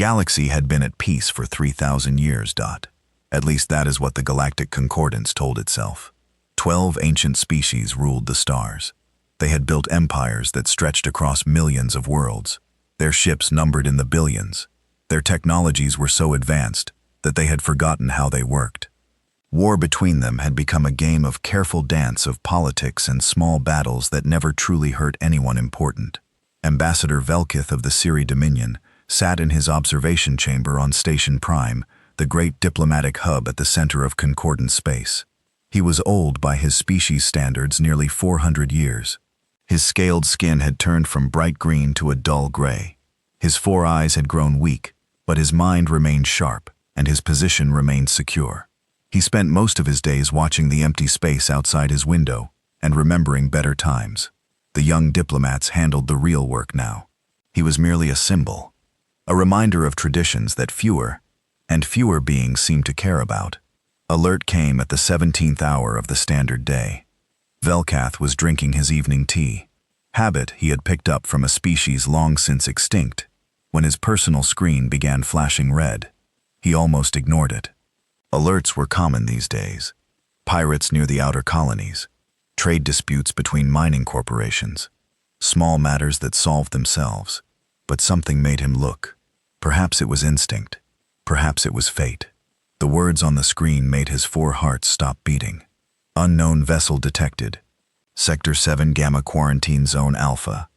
galaxy had been at peace for 3,000 years. At least that is what the Galactic Concordance told itself. 12 ancient species ruled the stars. They had built empires that stretched across millions of worlds. Their ships numbered in the billions. Their technologies were so advanced that they had forgotten how they worked. War between them had become a game of careful dance of politics and small battles that never truly hurt anyone important. Ambassador Velkith of the Siri Dominion sat in his observation chamber on Station Prime, the great diplomatic hub at the center of concordant space. He was old by his species standards, nearly 400 years. His scaled skin had turned from bright green to a dull gray. His 4 eyes had grown weak, but his mind remained sharp, and his position remained secure. He spent most of his days watching the empty space outside his window and remembering better times. The young diplomats handled the real work now. He was merely a symbol, a reminder of traditions that fewer and fewer beings seemed to care about. Alert came at the 17th hour of the standard day. Velkath was drinking his evening tea, habit he had picked up from a species long since extinct, when his personal screen began flashing red. He almost ignored it. Alerts were common these days. Pirates near the outer colonies, trade disputes between mining corporations, small matters that solved themselves. But something made him look. Perhaps it was instinct. Perhaps it was fate. The words on the screen made his 4 hearts stop beating. Unknown vessel detected. Sector 7 Gamma Quarantine Zone Alpha.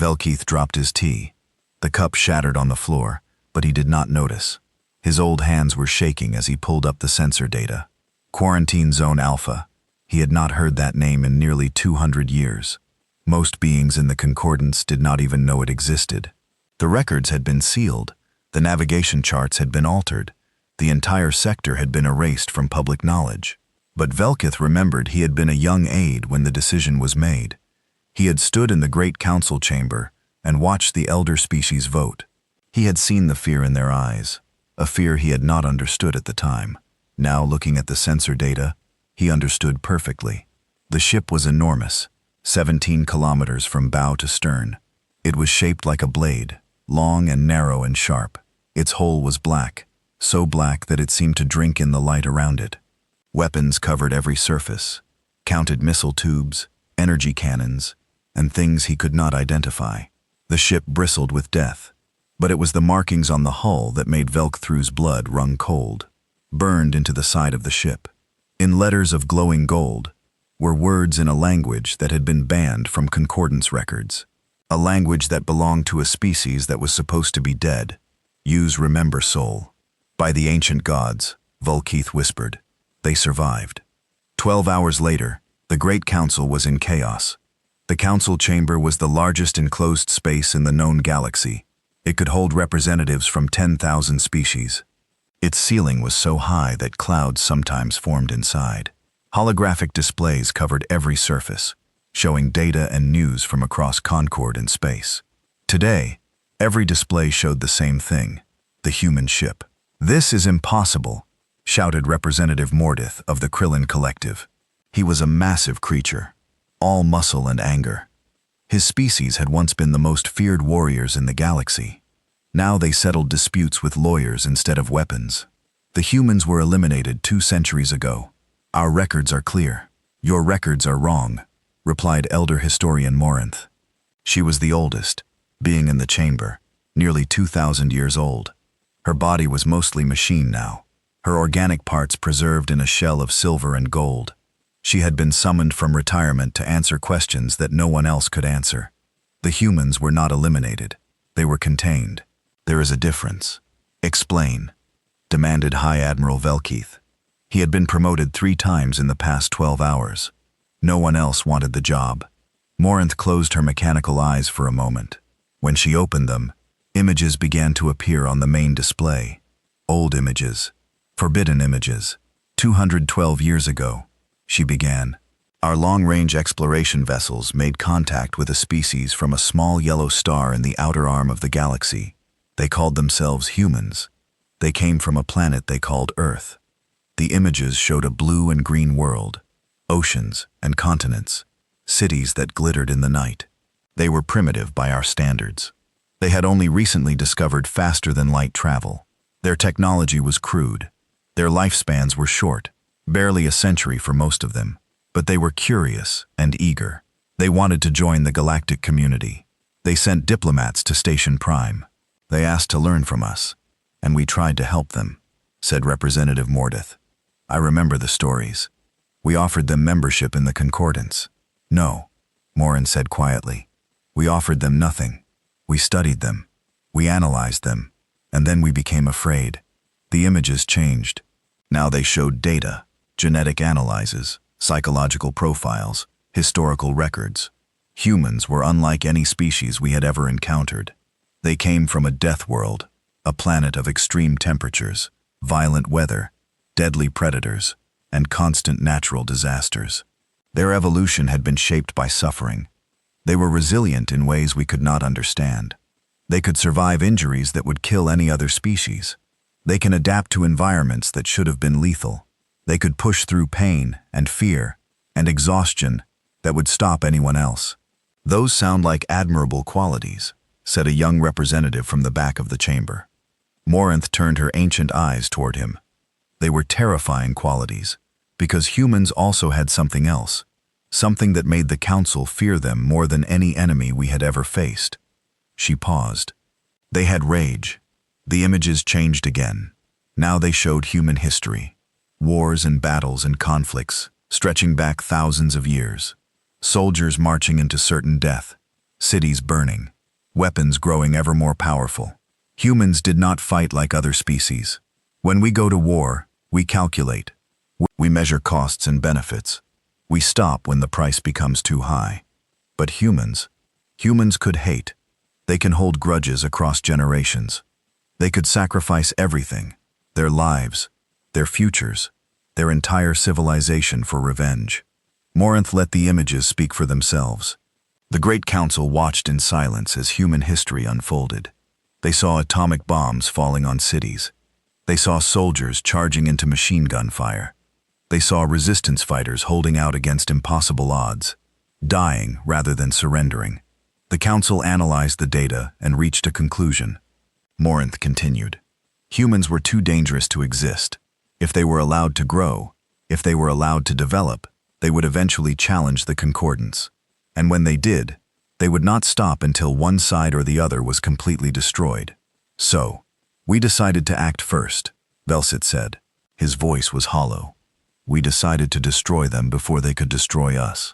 Velkeith dropped his tea. The cup shattered on the floor, but he did not notice. His old hands were shaking as he pulled up the sensor data. Quarantine Zone Alpha. He had not heard that name in nearly 200 years. Most beings in the Concordance did not even know it existed. The records had been sealed. The navigation charts had been altered. The entire sector had been erased from public knowledge. But Velkith remembered he had been a young aide when the decision was made. He had stood in the Great Council chamber and watched the elder species vote. He had seen the fear in their eyes, a fear he had not understood at the time. Now, looking at the sensor data, he understood perfectly. The ship was enormous, 17 kilometers from bow to stern. It was shaped like a blade, long and narrow and sharp. Its hull was black, so black that it seemed to drink in the light around it. Weapons covered every surface, counted missile tubes, energy cannons, and things he could not identify. The ship bristled with death, but it was the markings on the hull that made Velkthrú's blood run cold, burned into the side of the ship. In letters of glowing gold were words in a language that had been banned from concordance records, a language that belonged to a species that was supposed to be dead. Use remember soul. By the ancient gods, Velkeith whispered. They survived. 12 hours later, the Great Council was in chaos. The council chamber was the largest enclosed space in the known galaxy. It could hold representatives from 10,000 species. Its ceiling was so high that clouds sometimes formed inside. Holographic displays covered every surface, showing data and news from across Concord and space. Today, every display showed the same thing, the human ship. "This is impossible," shouted Representative Mordith of the Krillin Collective. He was a massive creature, all muscle and anger. His species had once been the most feared warriors in the galaxy. Now they settled disputes with lawyers instead of weapons. The humans were eliminated 2 centuries ago. "Our records are clear." "Your records are wrong," replied Elder Historian Morinth. She was the oldest, being in the chamber, nearly 2,000 years old. Her body was mostly machine now, her organic parts preserved in a shell of silver and gold. She had been summoned from retirement to answer questions that no one else could answer. The humans were not eliminated. They were contained. "There is a difference." "Explain," demanded High Admiral Velkeith. He had been promoted 3 times in the past 12 hours. No one else wanted the job. Morinth closed her mechanical eyes for a moment. When she opened them, images began to appear on the main display. Old images, forbidden images. 212 years ago, she began. "Our long-range exploration vessels made contact with a species from a small yellow star in the outer arm of the galaxy. They called themselves humans. They came from a planet they called Earth. The images showed a blue and green world, oceans and continents, cities that glittered in the night. They were primitive by our standards. They had only recently discovered faster-than-light travel. Their technology was crude. Their lifespans were short, barely a century for most of them. But they were curious and eager. They wanted to join the galactic community. They sent diplomats to Station Prime. They asked to learn from us, and we tried to help them, said Representative Mordeth. I remember the stories. We offered them membership in the Concordance. No, Morin said quietly. We offered them nothing. We studied them. We analyzed them. And then we became afraid. The images changed. Now they showed data, genetic analyses, psychological profiles, historical records. Humans were unlike any species we had ever encountered. They came from a death world, a planet of extreme temperatures, violent weather, deadly predators, and constant natural disasters. Their evolution had been shaped by suffering. They were resilient in ways we could not understand. They could survive injuries that would kill any other species. They can adapt to environments that should have been lethal. They could push through pain and fear and exhaustion that would stop anyone else. Those sound like admirable qualities, said a young representative from the back of the chamber. Morinth turned her ancient eyes toward him. They were terrifying qualities, because humans also had something else, something that made the Council fear them more than any enemy we had ever faced. She paused. They had rage. The images changed again. Now they showed human history. Wars and battles and conflicts, stretching back thousands of years. Soldiers marching into certain death. Cities burning. Weapons growing ever more powerful. Humans did not fight like other species. When we go to war, we calculate. We measure costs and benefits. We stop when the price becomes too high. But humans could hate. They can hold grudges across generations. They could sacrifice everything, their lives, their futures, their entire civilization for revenge. Morinth let the images speak for themselves. The Great Council watched in silence as human history unfolded. They saw atomic bombs falling on cities. They saw soldiers charging into machine gun fire. They saw resistance fighters holding out against impossible odds, dying rather than surrendering. The Council analyzed the data and reached a conclusion. Morinth continued. Humans were too dangerous to exist. If they were allowed to grow, if they were allowed to develop, they would eventually challenge the Concordance. And when they did, they would not stop until one side or the other was completely destroyed. So, we decided to act first, Velsit said. His voice was hollow. We decided to destroy them before they could destroy us.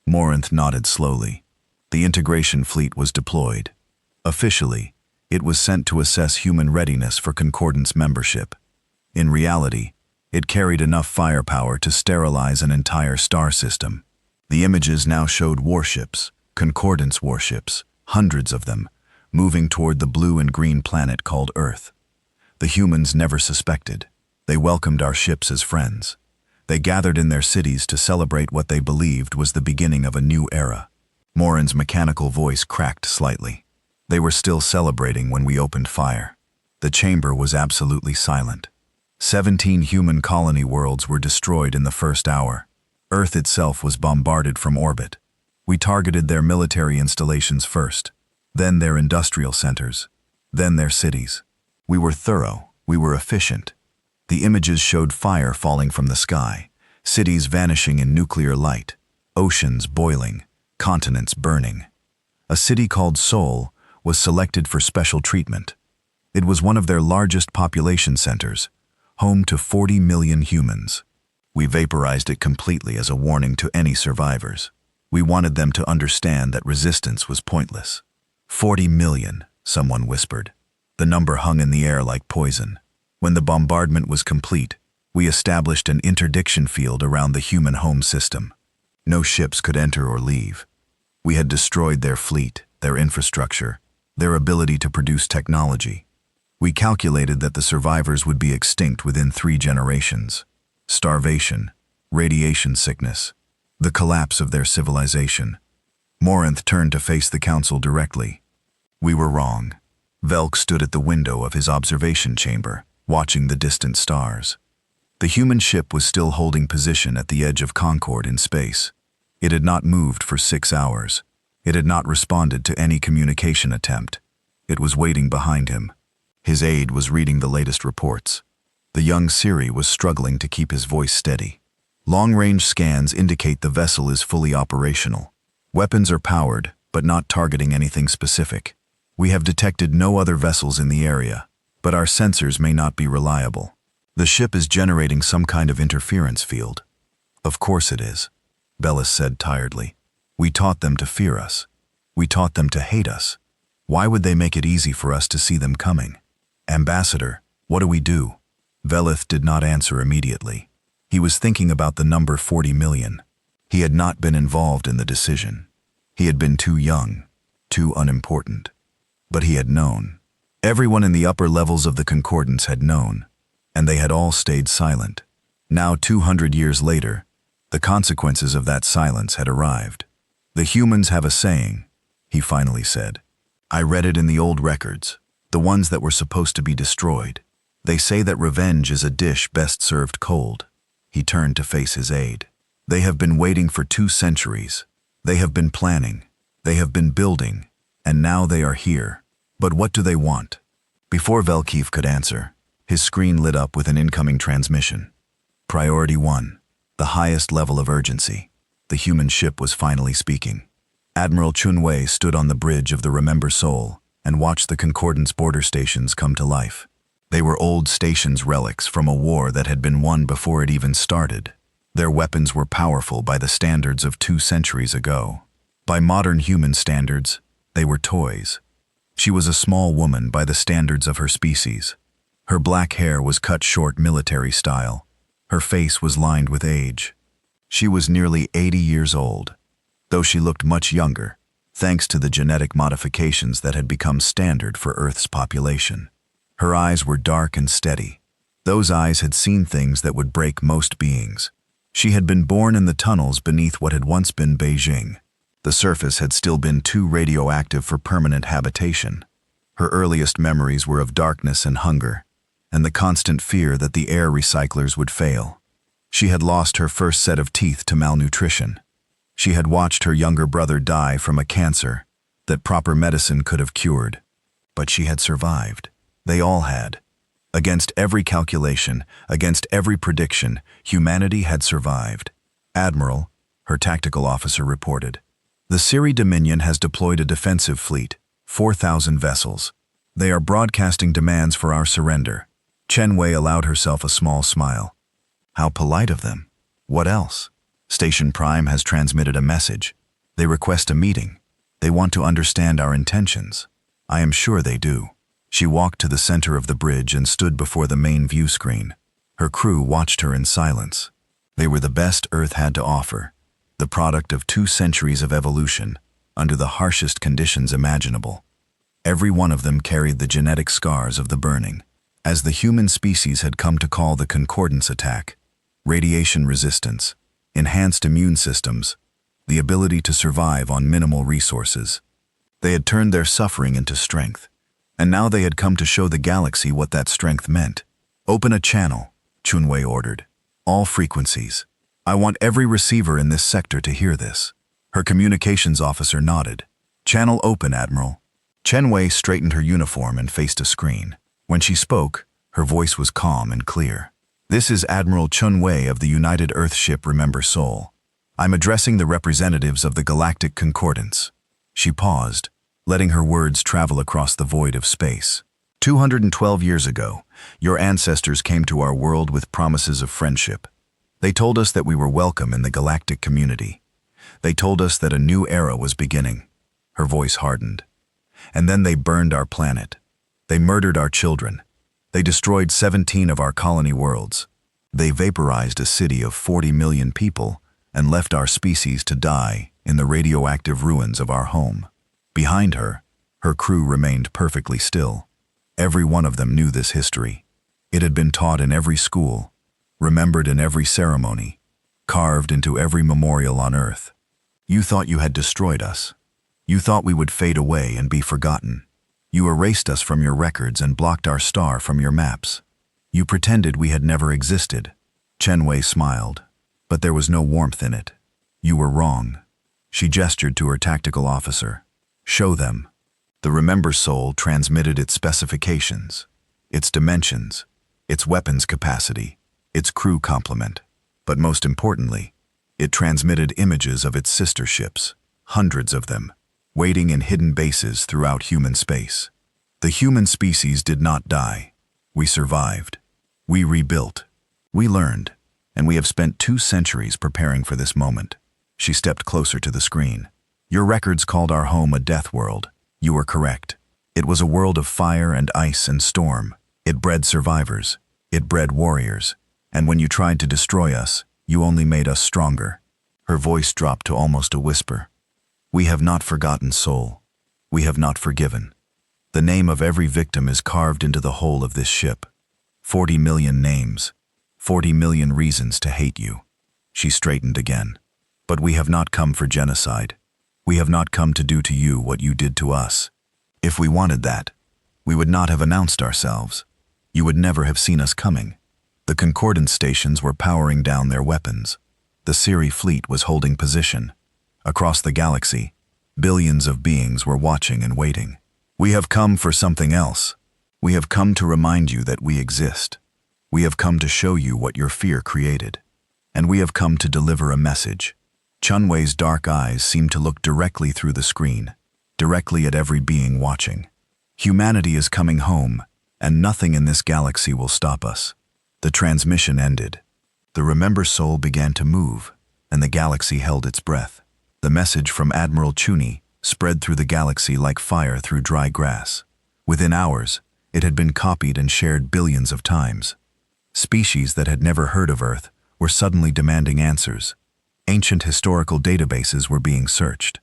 Morinth nodded slowly. The integration fleet was deployed. Officially, it was sent to assess human readiness for Concordance membership. In reality, it carried enough firepower to sterilize an entire star system. The images now showed warships, Concordance warships, hundreds of them, moving toward the blue and green planet called Earth. The humans never suspected. They welcomed our ships as friends. They gathered in their cities to celebrate what they believed was the beginning of a new era. Morin's mechanical voice cracked slightly. They were still celebrating when we opened fire. The chamber was absolutely silent. 17 human colony worlds were destroyed in the first hour. Earth itself was bombarded from orbit. We targeted their military installations first, then their industrial centers, then their cities. We were thorough, we were efficient. The images showed fire falling from the sky, cities vanishing in nuclear light, oceans boiling, continents burning. A city called Seoul was selected for special treatment. It was one of their largest population centers, home to 40 million humans. We vaporized it completely as a warning to any survivors. We wanted them to understand that resistance was pointless. 40 million, someone whispered. The number hung in the air like poison. When the bombardment was complete, we established an interdiction field around the human home system. No ships could enter or leave. We had destroyed their fleet, their infrastructure, their ability to produce technology. We calculated that the survivors would be extinct within 3 generations. Starvation, radiation sickness, the collapse of their civilization. Morinth turned to face the Council directly. We were wrong. Velk stood at the window of his observation chamber, watching the distant stars. The human ship was still holding position at the edge of Concord in space. It had not moved for 6 hours. It had not responded to any communication attempt. It was waiting behind him. His aide was reading the latest reports. The young Siri was struggling to keep his voice steady. Long-range scans indicate the vessel is fully operational. Weapons are powered, but not targeting anything specific. We have detected no other vessels in the area, but our sensors may not be reliable. The ship is generating some kind of interference field. Of course it is, Bellis said tiredly. We taught them to fear us. We taught them to hate us. Why would they make it easy for us to see them coming? Ambassador, what do we do? Velith did not answer immediately. He was thinking about the number 40 million. He had not been involved in the decision. He had been too young, too unimportant. But he had known. Everyone in the upper levels of the Concordance had known, and they had all stayed silent. Now, 200 years later, the consequences of that silence had arrived. The humans have a saying, he finally said. I read it in the old records, the ones that were supposed to be destroyed. They say that revenge is a dish best served cold. He turned to face his aide. They have been waiting for 2 centuries. They have been planning. They have been building. And now they are here. But what do they want? Before Velkeef could answer, his screen lit up with an incoming transmission. Priority 1, the highest level of urgency. The human ship was finally speaking. Admiral Chunwei stood on the bridge of the Remember Soul and watched the Concordance border stations come to life. They were old stations relics from a war that had been won before it even started. Their weapons were powerful by the standards of 2 centuries ago. By modern human standards, they were toys. She was a small woman by the standards of her species. Her black hair was cut short military style. Her face was lined with age. She was nearly 80 years old, though she looked much younger, thanks to the genetic modifications that had become standard for Earth's population. Her eyes were dark and steady. Those eyes had seen things that would break most beings. She had been born in the tunnels beneath what had once been Beijing. The surface had still been too radioactive for permanent habitation. Her earliest memories were of darkness and hunger, and the constant fear that the air recyclers would fail. She had lost her first set of teeth to malnutrition. She had watched her younger brother die from a cancer that proper medicine could have cured. But she had survived. They all had. Against every calculation, against every prediction, humanity had survived. Admiral, her tactical officer reported. The Siri Dominion has deployed a defensive fleet, 4,000 vessels. They are broadcasting demands for our surrender. Chen Wei allowed herself a small smile. How polite of them. What else? Station Prime has transmitted a message. They request a meeting. They want to understand our intentions. I am sure they do. She walked to the center of the bridge and stood before the main view screen. Her crew watched her in silence. They were the best Earth had to offer, the product of 2 centuries of evolution, under the harshest conditions imaginable. Every one of them carried the genetic scars of the burning. As the human species had come to call the Concordance attack, radiation resistance, enhanced immune systems, the ability to survive on minimal resources. They had turned their suffering into strength. And now they had come to show the galaxy what that strength meant. Open a channel, Chunwei ordered. All frequencies. I want every receiver in this sector to hear this. Her communications officer nodded. Channel open, Admiral. Chen Wei straightened her uniform and faced a screen. When she spoke, her voice was calm and clear. This is Admiral Chun Wei of the United Earth ship Remember Soul. I'm addressing the representatives of the Galactic Concordance. She paused, letting her words travel across the void of space. 212 years ago, your ancestors came to our world with promises of friendship. They told us that we were welcome in the galactic community. They told us that a new era was beginning. Her voice hardened. And then they burned our planet. They murdered our children. They destroyed 17 of our colony worlds. They vaporized a city of 40 million people and left our species to die in the radioactive ruins of our home. Behind her, her crew remained perfectly still. Every one of them knew this history. It had been taught in every school, remembered in every ceremony, carved into every memorial on Earth. You thought you had destroyed us. You thought we would fade away and be forgotten. You erased us from your records and blocked our star from your maps. You pretended we had never existed. Chen Wei smiled, but there was no warmth in it. You were wrong. She gestured to her tactical officer. Show them. The Remember Soul transmitted its specifications, its dimensions, its weapons capacity, its crew complement, but most importantly, it transmitted images of its sister ships, hundreds of them, waiting in hidden bases throughout human space. The human species did not die. We survived. We rebuilt. We learned, and we have spent 2 centuries preparing for this moment. She stepped closer to the screen. Your records called our home a death world. You were correct. It was a world of fire and ice and storm. It bred survivors. It bred warriors. And when you tried to destroy us, you only made us stronger. Her voice dropped to almost a whisper. We have not forgotten, Soul. We have not forgiven. The name of every victim is carved into the hull of this ship. 40 million names. 40 million reasons to hate you. She straightened again. But we have not come for genocide. We have not come to do to you what you did to us. If we wanted that, we would not have announced ourselves. You would never have seen us coming. The Concordance stations were powering down their weapons. The Siri fleet was holding position. Across the galaxy, billions of beings were watching and waiting. We have come for something else. We have come to remind you that we exist. We have come to show you what your fear created. And we have come to deliver a message. Chunwei's dark eyes seemed to look directly through the screen, directly at every being watching. Humanity is coming home, and nothing in this galaxy will stop us. The transmission ended. The Remember Soul began to move, and the galaxy held its breath. The message from Admiral Chuni spread through the galaxy like fire through dry grass. Within hours, it had been copied and shared billions of times. Species that had never heard of Earth were suddenly demanding answers. Ancient historical databases were being searched.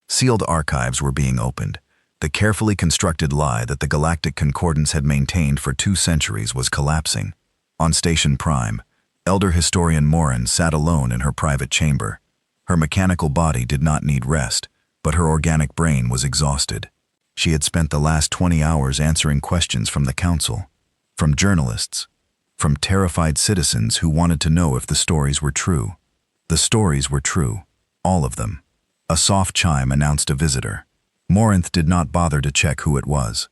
Sealed archives were being opened. The carefully constructed lie that the Galactic Concordance had maintained for 2 centuries was collapsing. On Station Prime, Elder Historian Morin sat alone in her private chamber. Her mechanical body did not need rest, but her organic brain was exhausted. She had spent the last 20 hours answering questions from the Council, from journalists, from terrified citizens who wanted to know if the stories were true. The stories were true, all of them. A soft chime announced a visitor. Morinth did not bother to check who it was.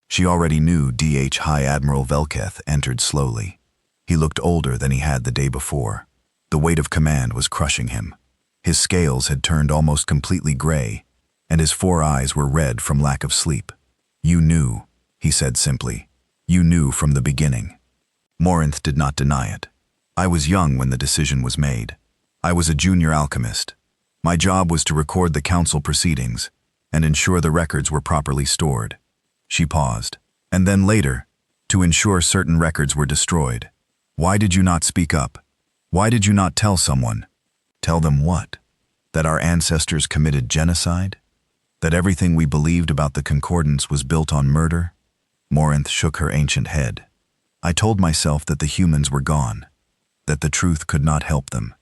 She already knew DH High Admiral Velketh entered slowly. He looked older than he had the day before. The weight of command was crushing him. His scales had turned almost completely gray, and his 4 eyes were red from lack of sleep. You knew, he said simply. You knew from the beginning. Morinth did not deny it. I was young when the decision was made. I was a junior alchemist. My job was to record the council proceedings and ensure the records were properly stored. She paused. And then later, to ensure certain records were destroyed. Why did you not speak up? Why did you not tell someone? Tell them what? That our ancestors committed genocide? That everything we believed about the Concordance was built on murder? Morinth shook her ancient head. I told myself that the humans were gone, that the truth could not help them,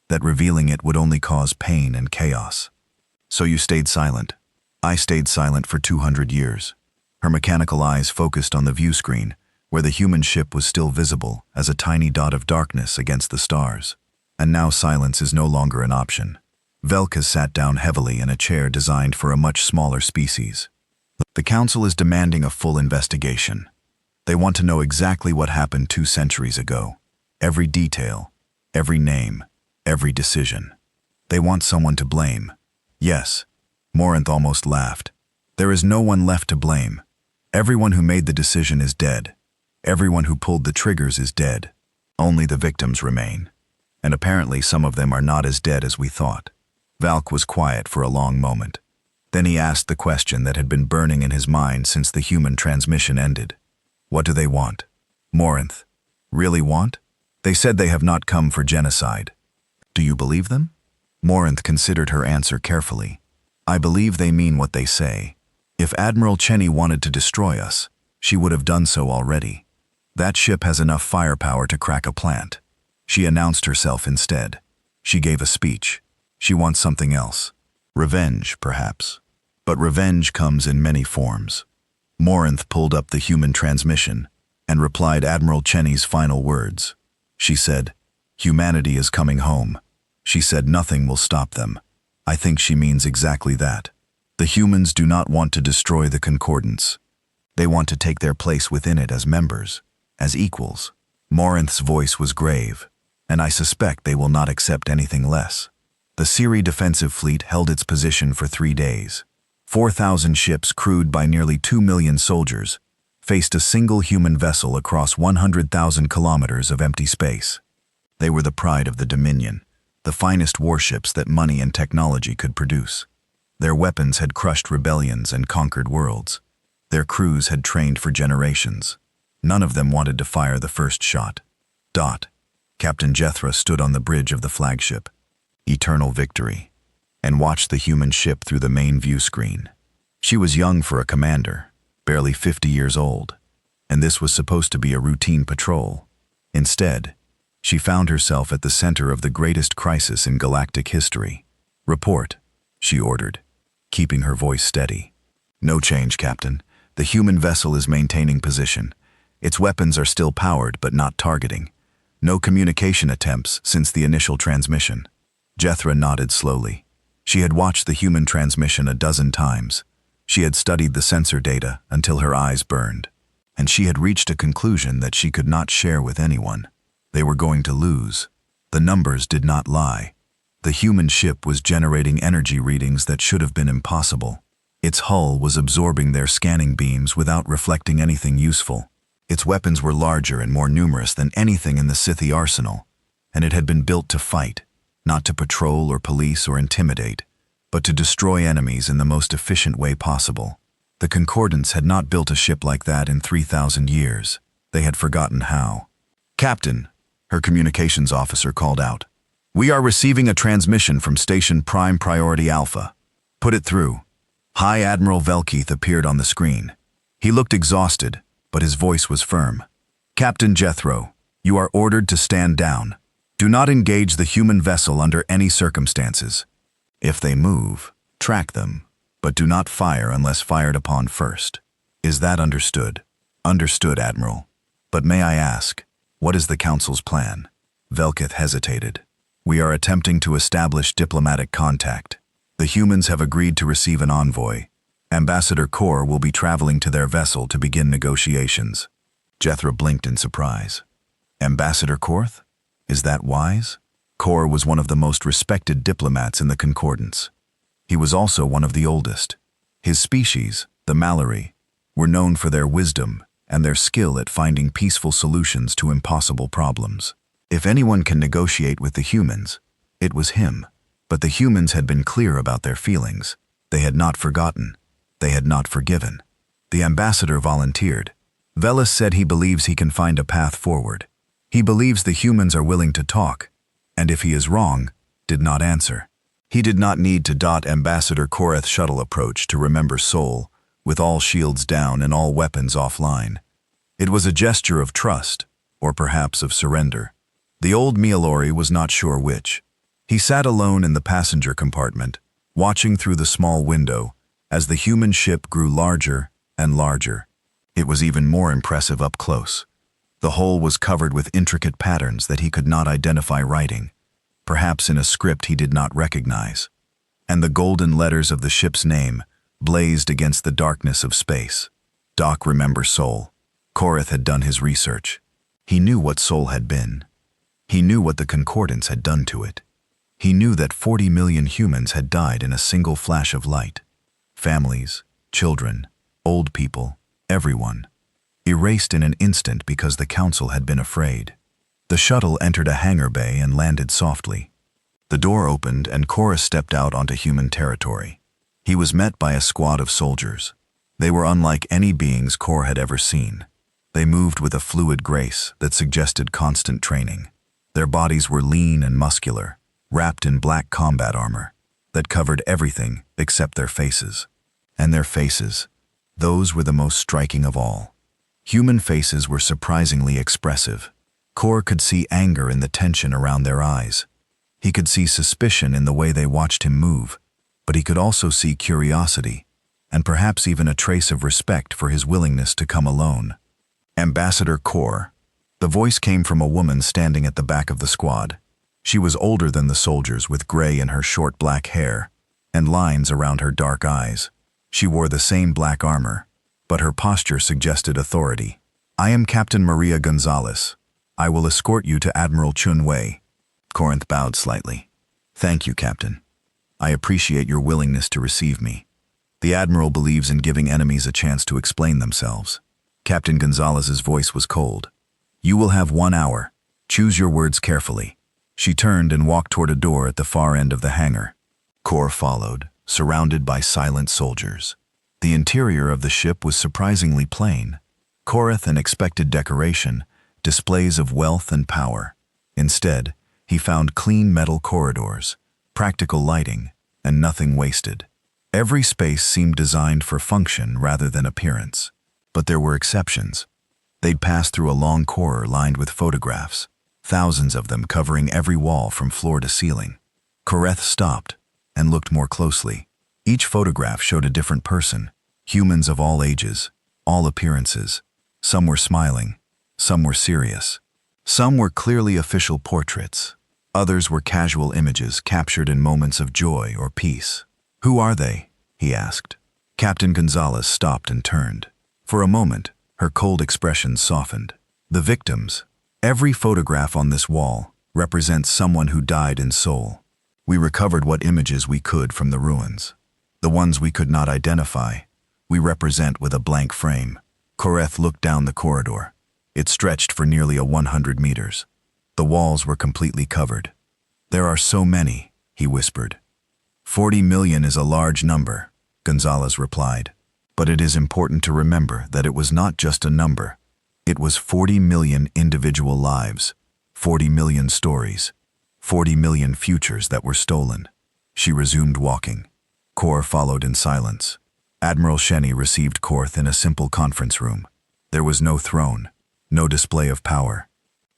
that revealing it would only cause pain and chaos. So you stayed silent. I stayed silent for 200 years. Her mechanical eyes focused on the view screen, where the human ship was still visible as a tiny dot of darkness against the stars. And now silence is no longer an option. Velka sat down heavily in a chair designed for a much smaller species. The Council is demanding a full investigation. They want to know exactly what happened 2 centuries ago. Every detail, every name, every decision. They want someone to blame. Yes, Morinth almost laughed. There is no one left to blame. Everyone who made the decision is dead. Everyone who pulled the triggers is dead. Only the victims remain. And apparently some of them are not as dead as we thought. Valk was quiet for a long moment. Then he asked the question that had been burning in his mind since the human transmission ended. What do they want? Morinth. Really want? They said they have not come for genocide. Do you believe them? Morinth considered her answer carefully. I believe they mean what they say. If Admiral Cheney wanted to destroy us, she would have done so already. That ship has enough firepower to crack a plant. She announced herself instead. She gave a speech. She wants something else. Revenge, perhaps. But revenge comes in many forms. Morinth pulled up the human transmission and replied Admiral Cheney's final words. She said, "Humanity is coming home." She said nothing will stop them. I think she means exactly that. The humans do not want to destroy the concordance. They want to take their place within it as members, as equals. Morinth's voice was grave, and I suspect they will not accept anything less. The Siri defensive fleet held its position for 3 days. 4,000 ships crewed by nearly 2 million soldiers faced a single human vessel across 100,000 kilometers of empty space. They were the pride of the Dominion, the finest warships that money and technology could produce. Their weapons had crushed rebellions and conquered worlds. Their crews had trained for generations. None of them wanted to fire the first shot. Captain Jethro stood on the bridge of the flagship, Eternal Victory, and watched the human ship through the main view screen. She was young for a commander, barely 50 years old, and this was supposed to be a routine patrol. Instead, she found herself at the center of the greatest crisis in galactic history. "Report," she ordered, keeping her voice steady. "No change, Captain. The human vessel is maintaining position. Its weapons are still powered but not targeting. No communication attempts since the initial transmission." Jethro nodded slowly. She had watched the human transmission a dozen times. She had studied the sensor data until her eyes burned, and she had reached a conclusion that she could not share with anyone. They were going to lose. The numbers did not lie. The human ship was generating energy readings that should have been impossible. Its hull was absorbing their scanning beams without reflecting anything useful. Its weapons were larger and more numerous than anything in the Scythi arsenal, and it had been built to fight, not to patrol or police or intimidate, but to destroy enemies in the most efficient way possible. The Concordance had not built a ship like that in 3,000 years. They had forgotten how. "Captain," her communications officer called out, "we are receiving a transmission from Station Prime Priority Alpha. Put it through." High Admiral Velkeith appeared on the screen. He looked exhausted, but his voice was firm. "Captain Jethro, you are ordered to stand down. Do not engage the human vessel under any circumstances. If they move, track them, but do not fire unless fired upon first. Is that understood?" "Understood, Admiral. But may I ask, what is the Council's plan?" Velkeith hesitated. "We are attempting to establish diplomatic contact. The humans have agreed to receive an envoy. Ambassador Kor will be traveling to their vessel to begin negotiations." Jethro blinked in surprise. "Ambassador Korth? Is that wise?" Kor was one of the most respected diplomats in the Concordance. He was also one of the oldest. His species, the Mallory, were known for their wisdom and their skill at finding peaceful solutions to impossible problems. If anyone can negotiate with the humans, it was him. But the humans had been clear about their feelings. They had not forgotten. They had not forgiven. The ambassador volunteered. "Velas said he believes he can find a path forward. He believes the humans are willing to talk, and if he is wrong, did not answer." He did not need to dot Ambassador Koreth's shuttle approach to remember Sol, with all shields down and all weapons offline. It was a gesture of trust, or perhaps of surrender. The old Mielori was not sure which. He sat alone in the passenger compartment, watching through the small window as the human ship grew larger and larger. It was even more impressive up close. The hull was covered with intricate patterns that he could not identify writing, perhaps in a script he did not recognize. And the golden letters of the ship's name blazed against the darkness of space. Doc remember Sol. Koreth had done his research. He knew what Sol had been. He knew what the Concordance had done to it. He knew that 40 million humans had died in a single flash of light. Families, children, old people, everyone. Erased in an instant because the Council had been afraid. The shuttle entered a hangar bay and landed softly. The door opened and Koreth stepped out onto human territory. He was met by a squad of soldiers. They were unlike any beings Kor had ever seen. They moved with a fluid grace that suggested constant training. Their bodies were lean and muscular, wrapped in black combat armor that covered everything except their faces. And their faces, those were the most striking of all. Human faces were surprisingly expressive. Kor could see anger in the tension around their eyes. He could see suspicion in the way they watched him move, but he could also see curiosity, and perhaps even a trace of respect for his willingness to come alone. "Ambassador Kor." The voice came from a woman standing at the back of the squad. She was older than the soldiers, with gray in her short black hair. and lines around her dark eyes. She wore the same black armor, but her posture suggested authority. "I am Captain Maria Gonzalez. I will escort you to Admiral Chun Wei." Corinth bowed slightly. "Thank you, Captain. I appreciate your willingness to receive me." The Admiral believes in giving enemies a chance to explain themselves. Captain Gonzalez's voice was cold. "You will have 1 hour. Choose your words carefully." She turned and walked toward a door at the far end of the hangar. Kor followed, surrounded by silent soldiers. The interior of the ship was surprisingly plain. Korath and expected decoration, displays of wealth and power. Instead, he found clean metal corridors, practical lighting, and nothing wasted. Every space seemed designed for function rather than appearance. But there were exceptions. They'd pass through a long corridor lined with photographs, thousands of them covering every wall from floor to ceiling. Korath stopped and looked more closely. Each photograph showed a different person, humans of all ages, all appearances. Some were smiling, some were serious. Some were clearly official portraits. Others were casual images captured in moments of joy or peace. "Who are they?" he asked. Captain Gonzalez stopped and turned. For a moment, her cold expression softened. "The victims. Every photograph on this wall represents someone who died in soul. We recovered what images we could from the ruins. The ones we could not identify, we represent with a blank frame." Korath looked down the corridor. It stretched for nearly 100 meters. The walls were completely covered. "There are so many," he whispered. 40 million is a large number," Gonzalez replied. "But it is important to remember that it was not just a number. It was 40 million individual lives, 40 million stories, 40 million futures that were stolen." She resumed walking. Kor followed in silence. Admiral Shenny received Korth in a simple conference room. There was no throne, no display of power.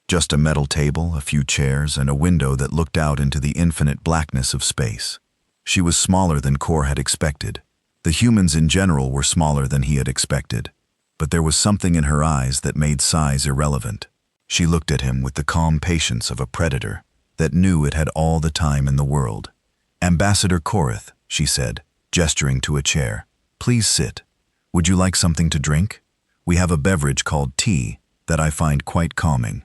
Just a metal table, a few chairs, and a window that looked out into the infinite blackness of space. She was smaller than Kor had expected. The humans in general were smaller than he had expected. But there was something in her eyes that made size irrelevant. She looked at him with the calm patience of a predator that knew it had all the time in the world. "Ambassador Korath," she said, gesturing to a chair. "Please sit. Would you like something to drink? We have a beverage called tea that I find quite calming."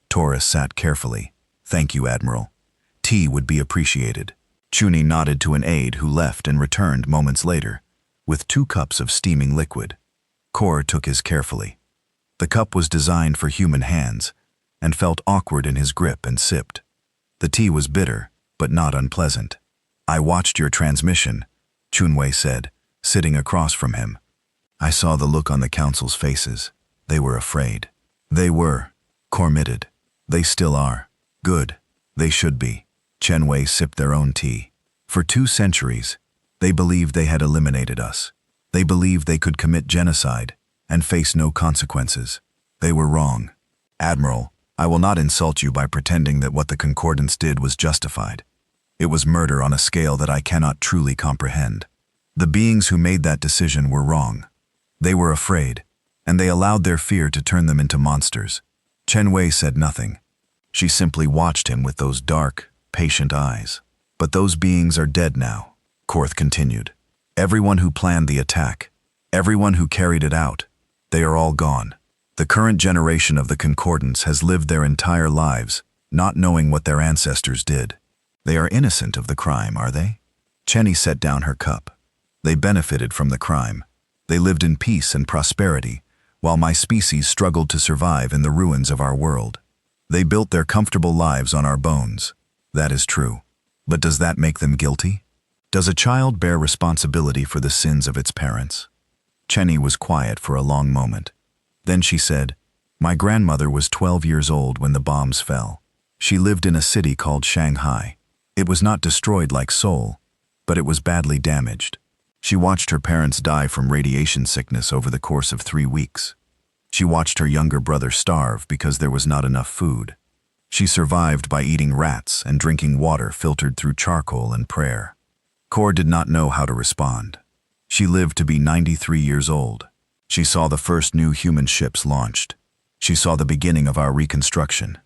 Taurus sat carefully. "Thank you, Admiral. Tea would be appreciated." Chuni nodded to an aide who left and returned moments later, with 2 cups of steaming liquid. Kor took his carefully. The cup was designed for human hands, and felt awkward in his grip and sipped. The tea was bitter, but not unpleasant. "I watched your transmission," Chunwei said, sitting across from him. "I saw the look on the council's faces. They were afraid." "They were," Kor admitted. "They still are. Good. They should be." Chenwei sipped their own tea. "For 2 centuries, they believed they had eliminated us. They believed they could commit genocide and face no consequences. They were wrong. Admiral, I will not insult you by pretending that what the Concordance did was justified. It was murder on a scale that I cannot truly comprehend. The beings who made that decision were wrong. They were afraid, and they allowed their fear to turn them into monsters." Chenwei said nothing. She simply watched him with those dark, patient eyes. "But those beings are dead now," Korth continued. "Everyone who planned the attack, everyone who carried it out, they are all gone. The current generation of the Concordance has lived their entire lives not knowing what their ancestors did. They are innocent of the crime, are they?" Chenny set down her cup. "They benefited from the crime. They lived in peace and prosperity, while my species struggled to survive in the ruins of our world. They built their comfortable lives on our bones. That is true. But does that make them guilty? Does a child bear responsibility for the sins of its parents?" Chenny was quiet for a long moment. Then she said, "My grandmother was 12 years old when the bombs fell. She lived in a city called Shanghai. It was not destroyed like Seoul, but it was badly damaged. She watched her parents die from radiation sickness over the course of 3 weeks. She watched her younger brother starve because there was not enough food. She survived by eating rats and drinking water filtered through charcoal and prayer." Kor did not know how to respond. She lived to be 93 years old. She saw the first new human ships launched. She saw the beginning of our reconstruction.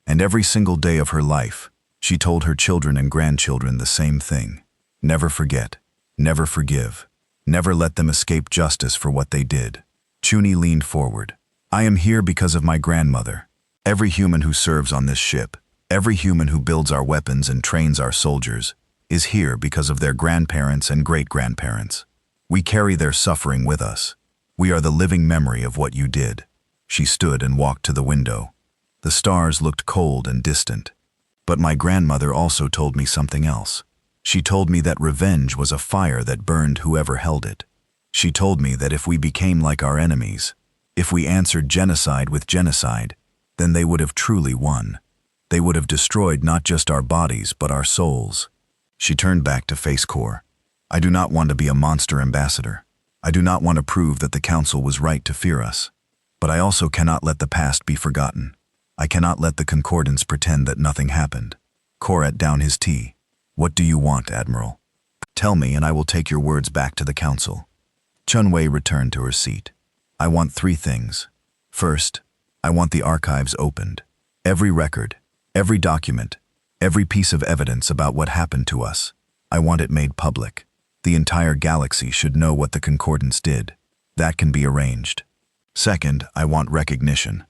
And every single day of her life, she told her children and grandchildren the same thing. Never forget. Never forgive. Never let them escape justice for what they did. Chuni leaned forward. I am here because of my grandmother. Every human who serves on this ship, every human who builds our weapons and trains our soldiers, is here because of their grandparents and great-grandparents. We carry their suffering with us. We are the living memory of what you did. She stood and walked to the window. The stars looked cold and distant. But my grandmother also told me something else. She told me that revenge was a fire that burned whoever held it. She told me that if we became like our enemies, if we answered genocide with genocide, then they would have truly won. They would have destroyed not just our bodies, but our souls. She turned back to face Kor. I do not want to be a monster ambassador. I do not want to prove that the Council was right to fear us. But I also cannot let the past be forgotten. I cannot let the Concordance pretend that nothing happened. Kor ate down his tea. What do you want, Admiral? Tell me and I will take your words back to the Council. Chunwei returned to her seat. I want 3 things. First, I want the archives opened. Every record, every document, every piece of evidence about what happened to us. I want it made public. The entire galaxy should know what the Concordance did. That can be arranged. Second, I want recognition.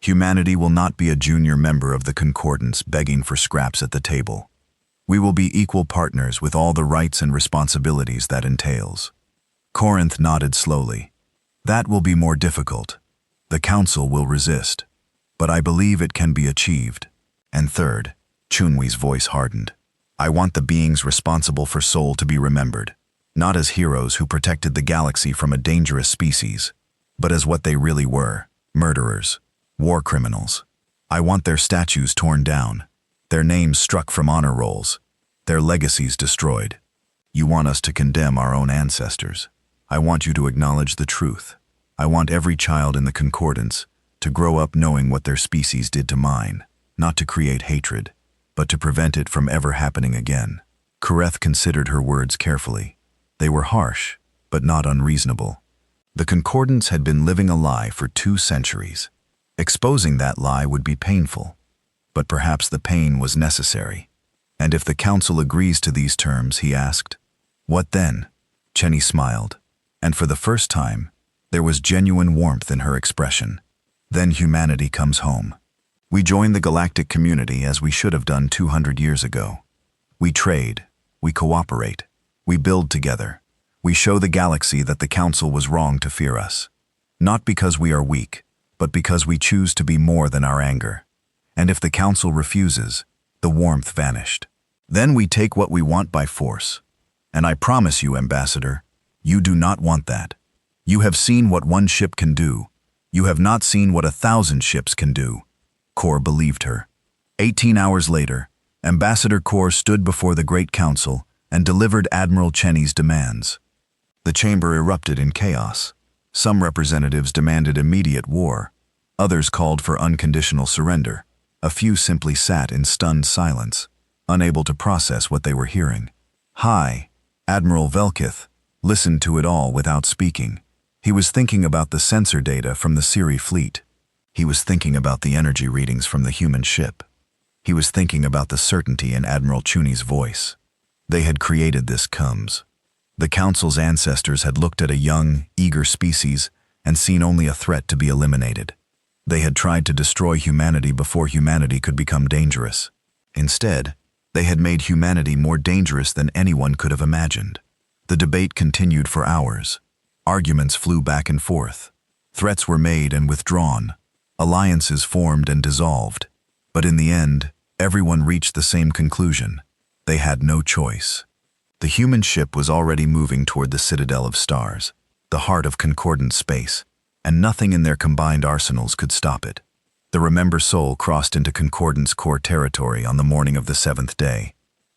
Humanity will not be a junior member of the Concordance begging for scraps at the table. We will be equal partners with all the rights and responsibilities that entails. Corinth nodded slowly. That will be more difficult. The Council will resist. But I believe it can be achieved. And third, Chunwi's voice hardened. I want the beings responsible for Seoul to be remembered, not as heroes who protected the galaxy from a dangerous species, but as what they really were, murderers, war criminals. I want their statues torn down, their names struck from honor rolls, their legacies destroyed. You want us to condemn our own ancestors. I want you to acknowledge the truth. I want every child in the Concordance to grow up knowing what their species did to mine, not to create hatred, but to prevent it from ever happening again. Kareth considered her words carefully. They were harsh, but not unreasonable. The Concordance had been living a lie for 2 centuries. Exposing that lie would be painful, but perhaps the pain was necessary. And if the Council agrees to these terms, he asked, what then? Chenny smiled, and for the first time, there was genuine warmth in her expression. Then humanity comes home. We join the galactic community as we should have done 200 years ago. We trade, we cooperate, we build together. We show the galaxy that the Council was wrong to fear us. Not because we are weak, but because we choose to be more than our anger. And if the Council refuses, the warmth vanished. Then we take what we want by force. And I promise you, Ambassador, you do not want that. You have seen what 1 ship can do. You have not seen what 1,000 ships can do. Kor believed her. 18 hours later, Ambassador Kor stood before the Great Council and delivered Admiral Chenny's demands. The chamber erupted in chaos. Some representatives demanded immediate war. Others called for unconditional surrender. A few simply sat in stunned silence, unable to process what they were hearing. Hi, Admiral Velkith listened to it all without speaking. He was thinking about the sensor data from the Siri fleet. He was thinking about the energy readings from the human ship. He was thinking about the certainty in Admiral Chuni's voice. They had created this Cums. The Council's ancestors had looked at a young, eager species and seen only a threat to be eliminated. They had tried to destroy humanity before humanity could become dangerous. Instead, they had made humanity more dangerous than anyone could have imagined. The debate continued for hours. Arguments flew back and forth. Threats were made and withdrawn. Alliances formed and dissolved. But in the end, everyone reached the same conclusion. They had no choice. The human ship was already moving toward the Citadel of Stars, the heart of concordant space, and nothing in their combined arsenals could stop it. The Remember Soul crossed into Concordance core territory on the morning of the 7th day.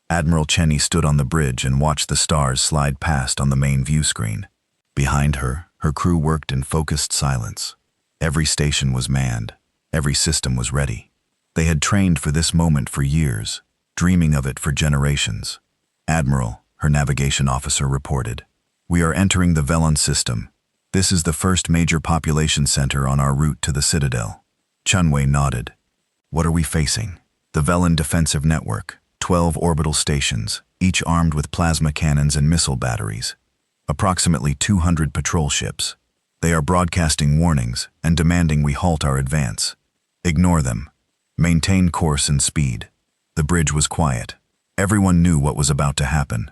Admiral Chenny stood on the bridge and watched the stars slide past on the main view screen. Behind her, her crew worked in focused silence. Every station was manned. Every system was ready. They had trained for this moment for years, dreaming of it for generations. Admiral, her navigation officer reported, "We are entering the Velon system. This is the first major population center on our route to the Citadel." Chunwei nodded. "What are we facing?" "The Velon defensive network, 12 orbital stations, each armed with plasma cannons and missile batteries. Approximately 200 patrol ships. They are broadcasting warnings and demanding we halt our advance. Ignore them. Maintain course and speed. The bridge was quiet. Everyone knew what was about to happen.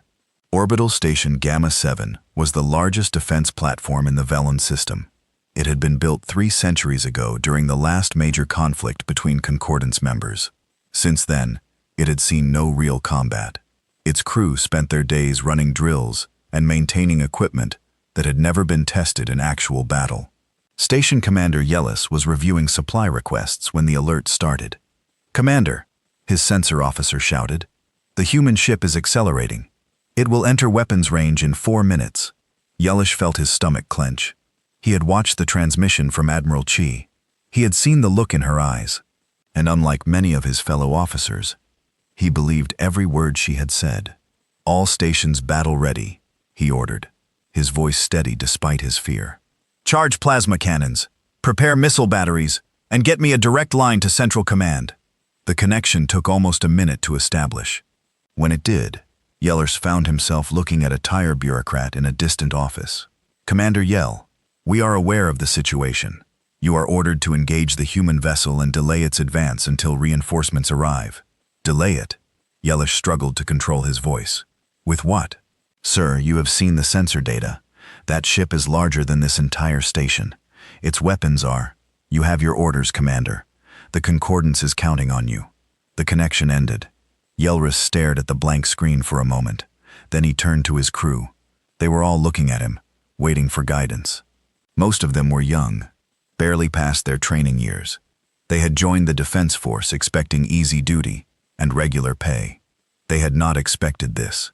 Orbital Station Gamma 7 was the largest defense platform in the Velen system. It had been built 3 centuries ago during the last major conflict between Concordance members. Since then, it had seen no real combat. Its crew spent their days running drills and maintaining equipment that had never been tested in actual battle. Station Commander Yellis was reviewing supply requests when the alert started. "Commander," his sensor officer shouted, "the human ship is accelerating. It will enter weapons range in 4 minutes." Yellis felt his stomach clench. He had watched the transmission from Admiral Chi. He had seen the look in her eyes. And unlike many of his fellow officers, he believed every word she had said. "All stations battle ready," he ordered, his voice steady despite his fear. "Charge plasma cannons, prepare missile batteries, and get me a direct line to Central Command." The connection took almost a minute to establish. When it did, Yellers found himself looking at a tire bureaucrat in a distant office. "Commander Yell, we are aware of the situation. You are ordered to engage the human vessel and delay its advance until reinforcements arrive." "Delay it?" Yellers struggled to control his voice. "With what?" "Sir, you have seen the sensor data. That ship is larger than this entire station. Its weapons are—" "You have your orders, Commander. The Concordance is counting on you." The connection ended. Yelris stared at the blank screen for a moment. Then he turned to his crew. They were all looking at him, waiting for guidance. Most of them were young, barely past their training years. They had joined the Defense Force expecting easy duty and regular pay. They had not expected this.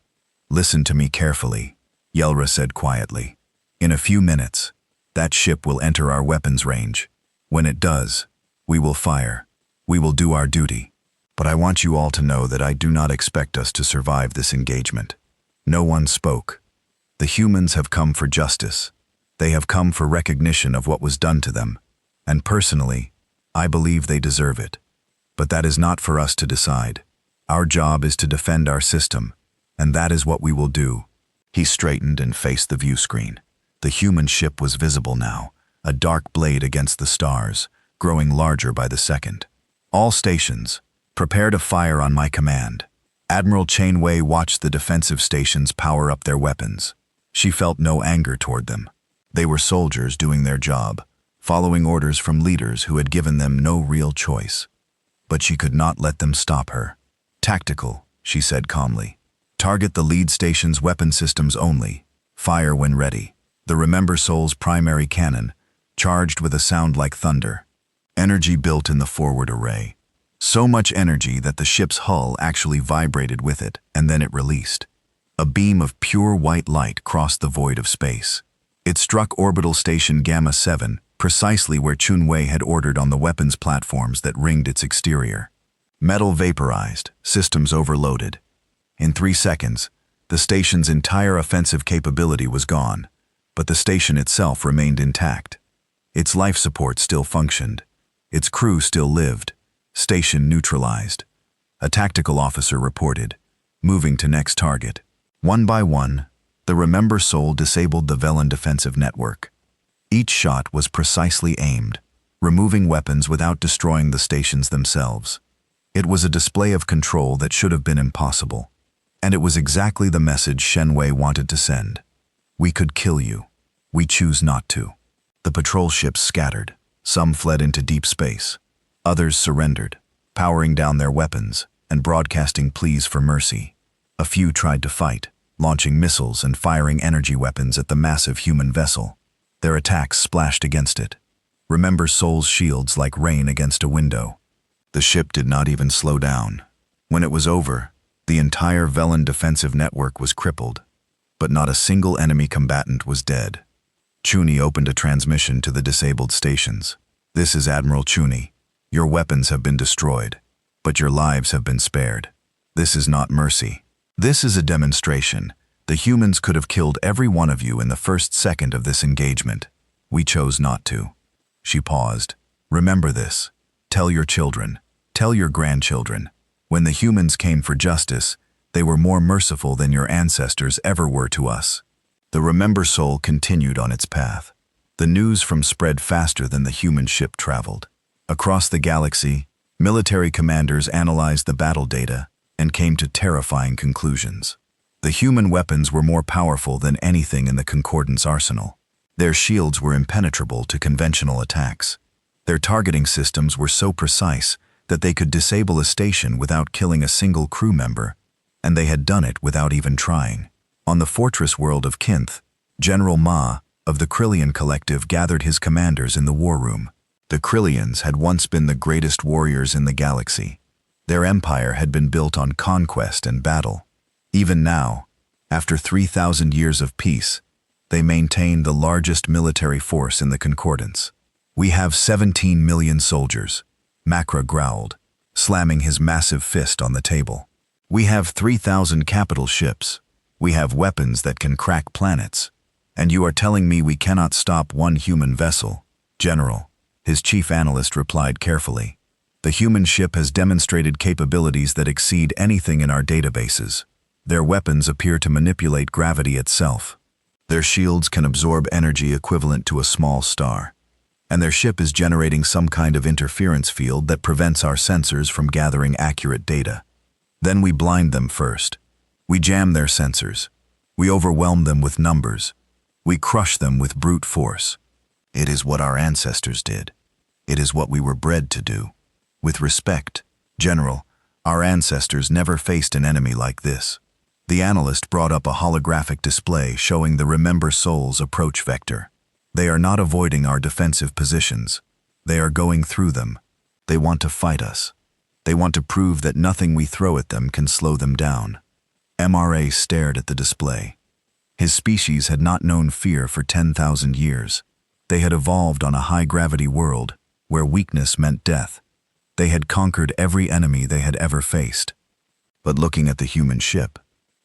"Listen to me carefully," Yelra said quietly. "In a few minutes, that ship will enter our weapons range. When it does, we will fire. We will do our duty. But I want you all to know that I do not expect us to survive this engagement." No one spoke. The humans have come for justice. They have come for recognition of what was done to them. And personally, I believe they deserve it. But that is not for us to decide. Our job is to defend our system, and that is what we will do. He straightened and faced the view screen. The human ship was visible now, a dark blade against the stars, growing larger by the second. "All stations, prepare to fire on my command." Admiral Chainway watched the defensive stations power up their weapons. She felt no anger toward them. They were soldiers doing their job, following orders from leaders who had given them no real choice. But she could not let them stop her. "Tactical," she said calmly. "Target the lead station's weapon systems only. Fire when ready." The Remember Soul's primary cannon, charged with a sound like thunder. Energy built in the forward array. So much energy that the ship's hull actually vibrated with it, and then it released. A beam of pure white light crossed the void of space. It struck Orbital Station Gamma 7, precisely where Chunwei had ordered on the weapons platforms that ringed its exterior. Metal vaporized, systems overloaded. In 3 seconds, the station's entire offensive capability was gone, but the station itself remained intact. Its life support still functioned. Its crew still lived. Station neutralized. A tactical officer reported, moving to next target. One by one, the Remember Soul disabled the Velen defensive network. Each shot was precisely aimed, removing weapons without destroying the stations themselves. It was a display of control that should have been impossible. And it was exactly the message Shenwei wanted to send. We could kill you. We choose not to. The patrol ships scattered. Some fled into deep space. Others surrendered, powering down their weapons and broadcasting pleas for mercy. A few tried to fight, launching missiles and firing energy weapons at the massive human vessel. Their attacks splashed against it. Remember Soul's shields like rain against a window. The ship did not even slow down. When it was over, the entire Velen defensive network was crippled, but not a single enemy combatant was dead. Chuni opened a transmission to the disabled stations. "This is Admiral Chuni. Your weapons have been destroyed, but your lives have been spared. This is not mercy. This is a demonstration. The humans could have killed every one of you in the first second of this engagement. We chose not to." She paused. "Remember this. Tell your children. Tell your grandchildren. When the humans came for justice, They were more merciful than your ancestors ever were to us. The Remember soul continued on its path. The news from spread faster than the human ship traveled. Across the galaxy, military commanders analyzed the battle data and came to terrifying conclusions. The human weapons were more powerful than anything in the Concordance arsenal. Their shields were impenetrable to conventional attacks. Their targeting systems were so precise that they could disable a station without killing a single crew member, and they had done it without even trying. On the fortress world of Kinth, General Ma of the Krillian Collective gathered his commanders in the war room. The Krillians had once been the greatest warriors in the galaxy. Their empire had been built on conquest and battle. Even now, after 3,000 years of peace, they maintain the largest military force in the Concordance. "We have 17 million soldiers," Macra growled, slamming his massive fist on the table. "We have 3,000 capital ships. We have weapons that can crack planets. And you are telling me we cannot stop one human vessel?" "General," his chief analyst replied carefully, "the human ship has demonstrated capabilities that exceed anything in our databases. Their weapons appear to manipulate gravity itself. Their shields can absorb energy equivalent to a small star. And their ship is generating some kind of interference field that prevents our sensors from gathering accurate data. Then we blind them first. We jam their sensors. We overwhelm them with numbers. We crush them with brute force. It is what our ancestors did. It is what we were bred to do. With respect, General, our ancestors never faced an enemy like this." The analyst brought up a holographic display showing the Remember Soul's approach vector. "They are not avoiding our defensive positions. They are going through them. They want to fight us. They want to prove that nothing we throw at them can slow them down." MRA stared at the display. His species had not known fear for 10,000 years. They had evolved on a high-gravity world where weakness meant death. They had conquered every enemy they had ever faced. But looking at the human ship,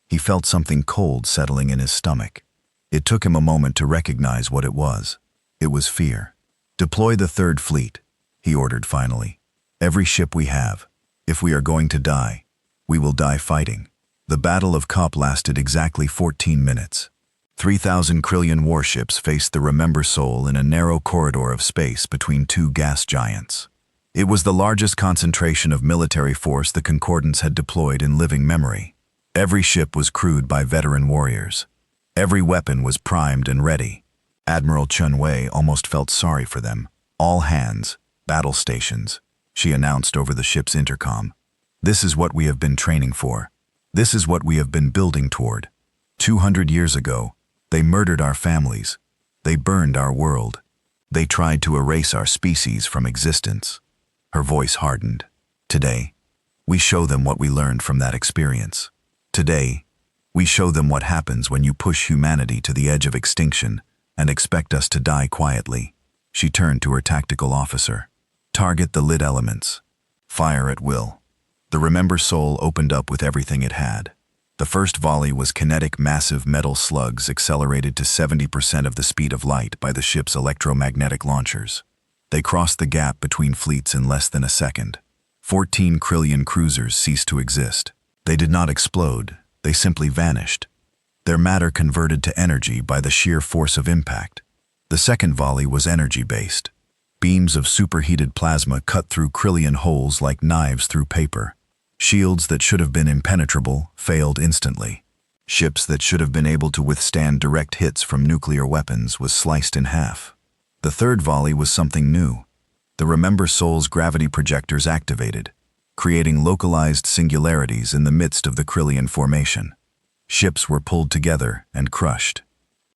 he felt something cold settling in his stomach. It took him a moment to recognize what it was. It was fear. "Deploy the Third Fleet," he ordered finally. "Every ship we have. If we are going to die, we will die fighting." The Battle of Kop lasted exactly 14 minutes. 3,000 Krillian warships faced the Remember Soul in a narrow corridor of space between two gas giants. It was the largest concentration of military force the Concordance had deployed in living memory. Every ship was crewed by veteran warriors. Every weapon was primed and ready. Admiral Chun Wei almost felt sorry for them. "All hands, battle stations," she announced over the ship's intercom. "This is what we have been training for. This is what we have been building toward. 200 years ago, they murdered our families. They burned our world. They tried to erase our species from existence." Her voice hardened. "Today, we show them what we learned from that experience. Today, we show them what happens when you push humanity to the edge of extinction and expect us to die quietly." She turned to her tactical officer. "Target the lit elements. Fire at will." The Remember Soul opened up with everything it had. The first volley was kinetic massive metal slugs accelerated to 70% of the speed of light by the ship's electromagnetic launchers. They crossed the gap between fleets in less than a second. 14 Krillian cruisers ceased to exist. They did not explode, they simply vanished. Their matter converted to energy by the sheer force of impact. The second volley was energy-based. Beams of superheated plasma cut through Krillian holes like knives through paper. Shields that should have been impenetrable failed instantly. Ships that should have been able to withstand direct hits from nuclear weapons was sliced in half. The third volley was something new. The Remember Soul's gravity projectors activated, creating localized singularities in the midst of the Krillian formation. Ships were pulled together and crushed.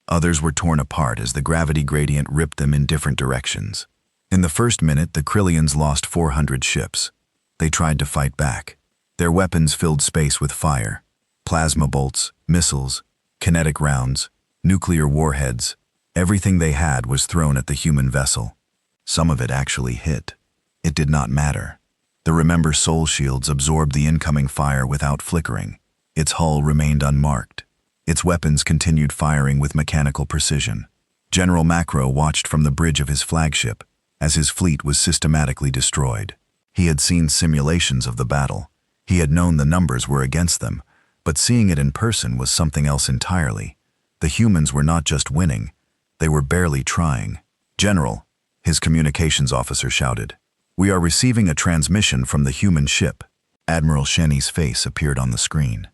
Others were torn apart as the gravity gradient ripped them in different directions. In the first minute, the Krillians lost 400 ships. They tried to fight back. Their weapons filled space with fire. Plasma bolts, missiles, kinetic rounds, nuclear warheads. Everything they had was thrown at the human vessel. Some of it actually hit. It did not matter. The Remember Soul shields absorbed the incoming fire without flickering. Its hull remained unmarked. Its weapons continued firing with mechanical precision. General Macro watched from the bridge of his flagship as his fleet was systematically destroyed. He had seen simulations of the battle. He had known the numbers were against them, But seeing it in person was something else entirely. The humans were not just winning, they were barely trying. "General," his communications officer shouted, "we are receiving a transmission from the human ship." Admiral Shenny's face appeared on the screen.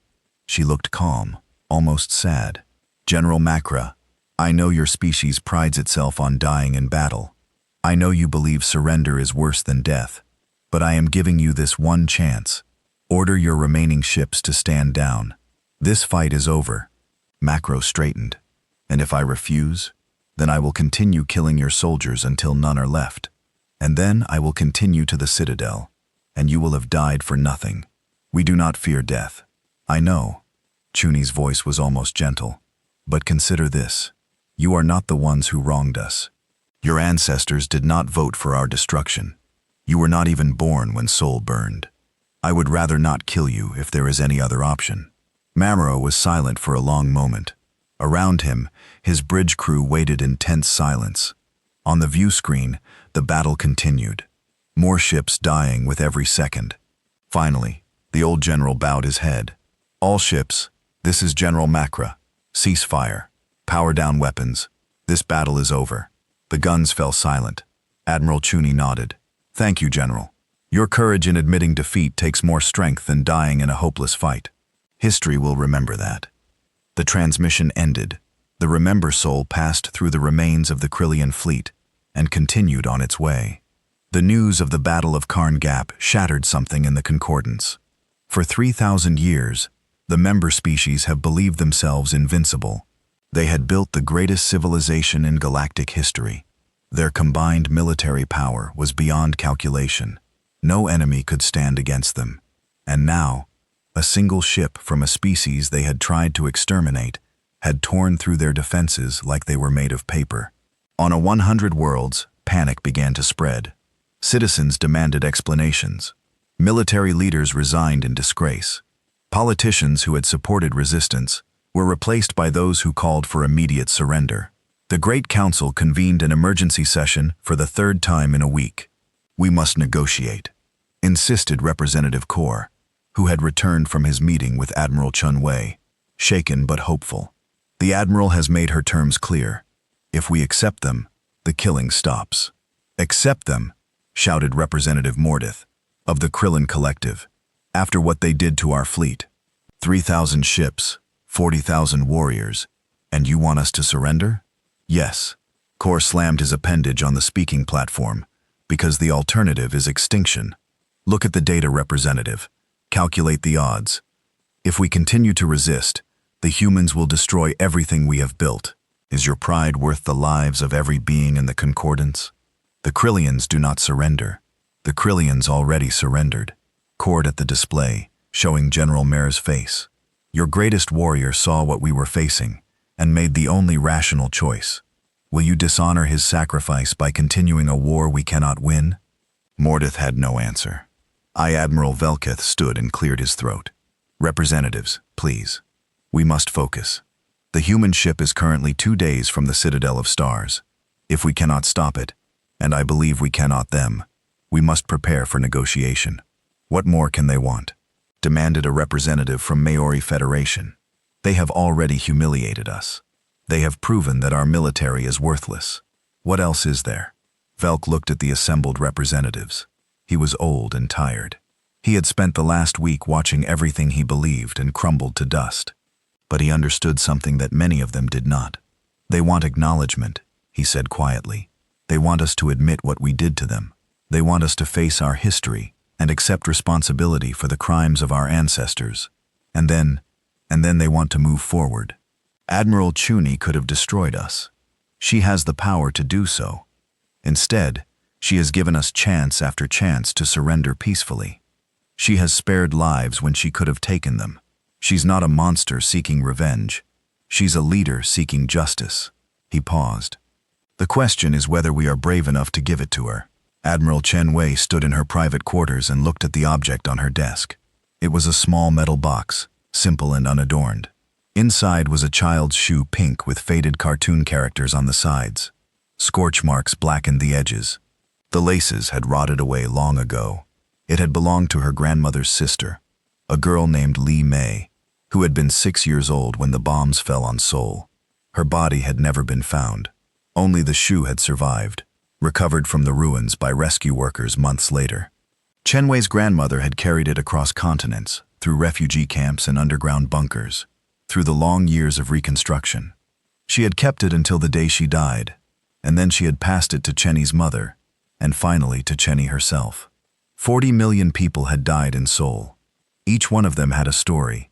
She looked calm, almost sad. "General Macra, I know your species prides itself on dying in battle. I know you believe surrender is worse than death, but I am giving you this one chance. Order your remaining ships to stand down. This fight is over." Macro straightened. "And if I refuse, then I will continue killing your soldiers until none are left. And then I will continue to the Citadel, and you will have died for nothing. We do not fear death." "I know." Chuni's voice was almost gentle. "But consider this. You are not the ones who wronged us. Your ancestors did not vote for our destruction. You were not even born when Sol burned. I would rather not kill you if there is any other option." Mamro was silent for a long moment. Around him, his bridge crew waited in tense silence. On the view screen, the battle continued. More ships dying with every second. Finally, the old general bowed his head. "All ships, this is General Macra. Cease fire. Power down weapons. This battle is over." The guns fell silent. Admiral Chuni nodded. "Thank you, General. Your courage in admitting defeat takes more strength than dying in a hopeless fight. History will remember that." The transmission ended. The Remember Soul passed through the remains of the Krillian fleet and continued on its way. The news of the Battle of Karn Gap shattered something in the Concordance. For 3,000 years, the member species have believed themselves invincible. They had built the greatest civilization in galactic history. Their combined military power was beyond calculation. No enemy could stand against them. And now, a single ship from a species they had tried to exterminate had torn through their defenses like they were made of paper. On a 100 worlds, panic began to spread. Citizens demanded explanations. Military leaders resigned in disgrace. Politicians who had supported resistance were replaced by those who called for immediate surrender. The Great Council convened an emergency session for the third time in a week. "We must negotiate," insisted Representative Kaur, who had returned from his meeting with Admiral Chun Wei, shaken but hopeful. "The Admiral has made her terms clear. If we accept them, the killing stops." "Accept them," shouted Representative Mordith, of the Krillin Collective, "after what they did to our fleet. 3,000 ships, 40,000 warriors, and you want us to surrender?" "Yes." Kaur slammed his appendage on the speaking platform, "because the alternative is extinction. Look at the data, Representative. Calculate the odds. If we continue to resist, the humans will destroy everything we have built. Is your pride worth the lives of every being in the Concordance? The Krillians do not surrender. The Krillians already surrendered." Cord at the display, showing General Mare's face. "Your greatest warrior saw what we were facing and made the only rational choice. Will you dishonor his sacrifice by continuing a war we cannot win?" Mordith had no answer. Admiral Velketh stood and cleared his throat. "Representatives, please. We must focus. The human ship is currently 2 days from the Citadel of Stars. If we cannot stop it, and I believe we cannot them, we must prepare for negotiation." "What more can they want?" demanded a representative from Maori Federation. "They have already humiliated us. They have proven that our military is worthless. What else is there?" Velk looked at the assembled representatives. He was old and tired. He had spent the last week watching everything he believed and crumbled to dust. But he understood something that many of them did not. "They want acknowledgement," he said quietly. "They want us to admit what we did to them. They want us to face our history and accept responsibility for the crimes of our ancestors. And then they want to move forward. Admiral Chuni could have destroyed us. She has the power to do so. Instead, she has given us chance after chance to surrender peacefully. She has spared lives when she could have taken them. She's not a monster seeking revenge. She's a leader seeking justice." He paused. "The question is whether we are brave enough to give it to her." Admiral Chen Wei stood in her private quarters and looked at the object on her desk. It was a small metal box, simple and unadorned. Inside was a child's shoe, pink with faded cartoon characters on the sides. Scorch marks blackened the edges. The laces had rotted away long ago. It had belonged to her grandmother's sister, a girl named Li Mei. who had been 6 years old when the bombs fell on Seoul. Her body had never been found. Only the shoe had survived, recovered from the ruins by rescue workers months later. Chen Wei's grandmother had carried it across continents, through refugee camps and underground bunkers, through the long years of reconstruction. She had kept it until the day she died, and then she had passed it to Chenny's mother, and finally to Chenny herself. 40 million people had died in Seoul. Each one of them had a story.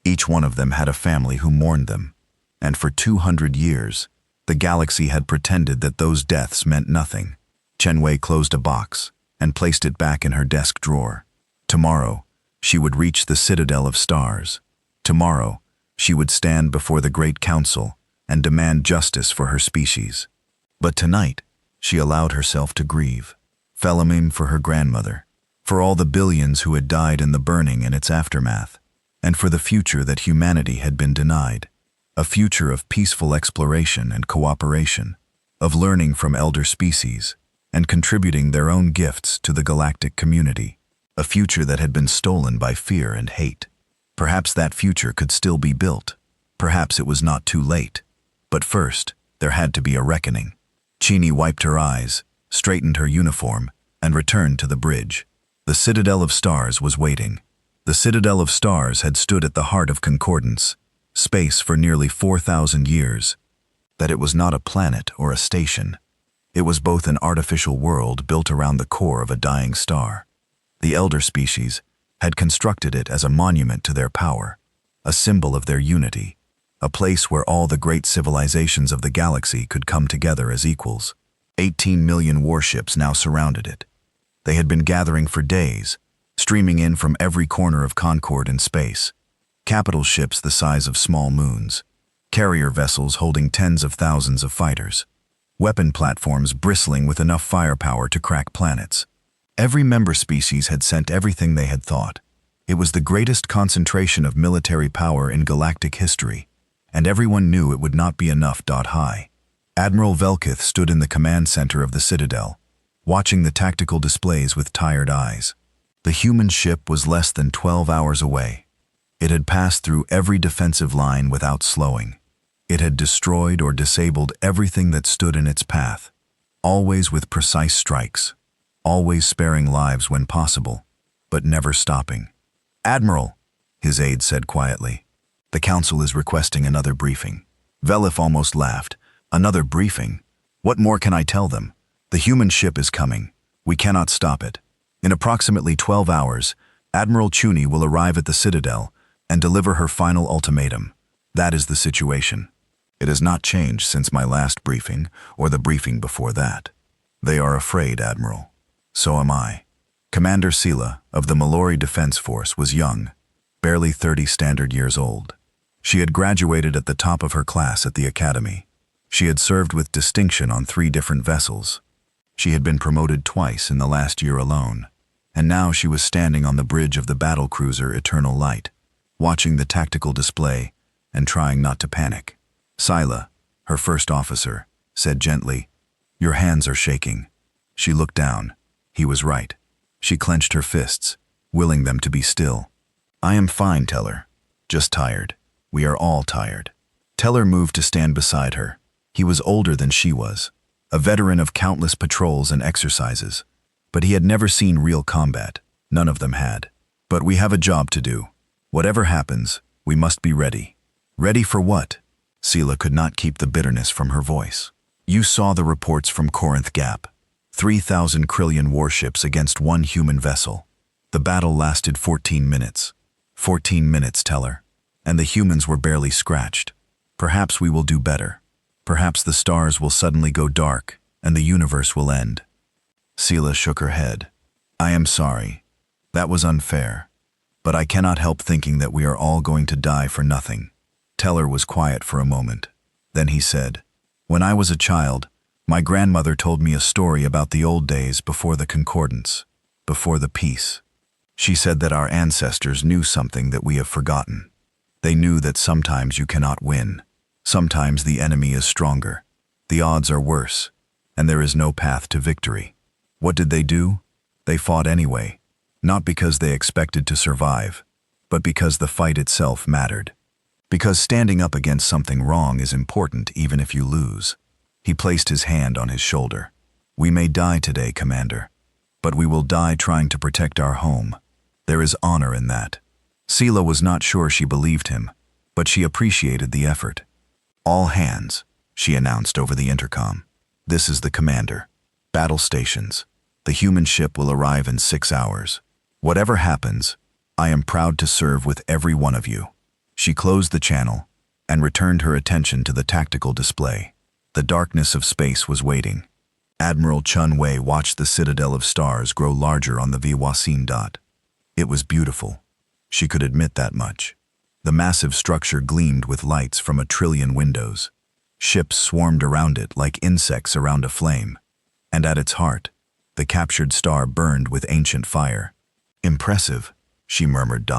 Each one of them had a family who mourned them. And for 200 years, the galaxy had pretended that those deaths meant nothing. Chen Wei closed a box and placed it back in her desk drawer. Tomorrow, she would reach the Citadel of Stars. Tomorrow, she would stand before the Great Council and demand justice for her species. But tonight, she allowed herself to grieve. Felamim for her grandmother, for all the billions who had died in the burning and its aftermath, and for the future that humanity had been denied. A future of peaceful exploration and cooperation, of learning from elder species, and contributing their own gifts to the galactic community. A future that had been stolen by fear and hate. Perhaps that future could still be built. Perhaps it was not too late. But first, there had to be a reckoning. Cheney wiped her eyes, straightened her uniform, and returned to the bridge. The Citadel of Stars was waiting. The Citadel of Stars had stood at the heart of concordance, space for nearly 4,000 years. That it was not a planet or a station. It was both an artificial world built around the core of a dying star. The elder species had constructed it as a monument to their power, a symbol of their unity, a place where all the great civilizations of the galaxy could come together as equals. 18 million warships now surrounded it. They had been gathering for days, streaming in from every corner of Concord and space. Capital ships the size of small moons, carrier vessels holding tens of thousands of fighters, weapon platforms bristling with enough firepower to crack planets. Every member species had sent everything they had thought. It was the greatest concentration of military power in galactic history, and everyone knew it would not be enough. High. Admiral Velkith stood in the command center of the Citadel, watching the tactical displays with tired eyes. The human ship was less than 12 hours away. It had passed through every defensive line without slowing. It had destroyed or disabled everything that stood in its path, always with precise strikes, always sparing lives when possible, but never stopping. "Admiral," his aide said quietly, "the Council is requesting another briefing." Velif almost laughed. "Another briefing? What more can I tell them? The human ship is coming. We cannot stop it. In approximately 12 hours, Admiral Chuni will arrive at the Citadel and deliver her final ultimatum. That is the situation. It has not changed since my last briefing or the briefing before that. They are afraid, Admiral. So am I." Commander Sela of the Mallory Defense Force was young, barely 30 standard years old. She had graduated at the top of her class at the academy. She had served with distinction on 3 different vessels. She had been promoted twice in the last year alone, and now she was standing on the bridge of the battlecruiser Eternal Light, watching the tactical display and trying not to panic. Sila, her first officer, said gently, "Your hands are shaking." She looked down. He was right. She clenched her fists, willing them to be still. "I am fine, Teller. Just tired. We are all tired." Teller moved to stand beside her. He was older than she was, a veteran of countless patrols and exercises, but he had never seen real combat. None of them had. "But we have a job to do. Whatever happens, we must be ready." "Ready for what?" Sela could not keep the bitterness from her voice. "You saw the reports from Corinth Gap. 3,000 Krillian warships against 1 human vessel. The battle lasted 14 minutes. 14 minutes, Teller. And the humans were barely scratched. Perhaps we will do better. Perhaps the stars will suddenly go dark and the universe will end." Sela shook her head. "I am sorry. That was unfair. But I cannot help thinking that we are all going to die for nothing." Teller was quiet for a moment. Then he said, "When I was a child, my grandmother told me a story about the old days before the concordance, before the peace. She said that our ancestors knew something that we have forgotten. They knew that sometimes you cannot win. Sometimes the enemy is stronger. The odds are worse, and there is no path to victory. What did they do? They fought anyway, not because they expected to survive, but because the fight itself mattered. Because standing up against something wrong is important even if you lose. He placed his hand on his shoulder. We may die today, Commander, but we will die trying to protect our home. There is honor in that. Sela was not sure she believed him, but she appreciated the effort. All hands, she announced over the intercom. This is the commander. Battle stations. The human ship will arrive in 6 hours. Whatever happens, I am proud to serve with every one of you. She closed the channel and returned her attention to the tactical display. The darkness of space was waiting. Admiral Chun Wei watched the citadel of stars grow larger on the Viwasin dot. It was beautiful. She could admit that much. The massive structure gleamed with lights from 1 trillion windows. Ships swarmed around it like insects around a flame. And at its heart, the captured star burned with ancient fire. Impressive, she murmured.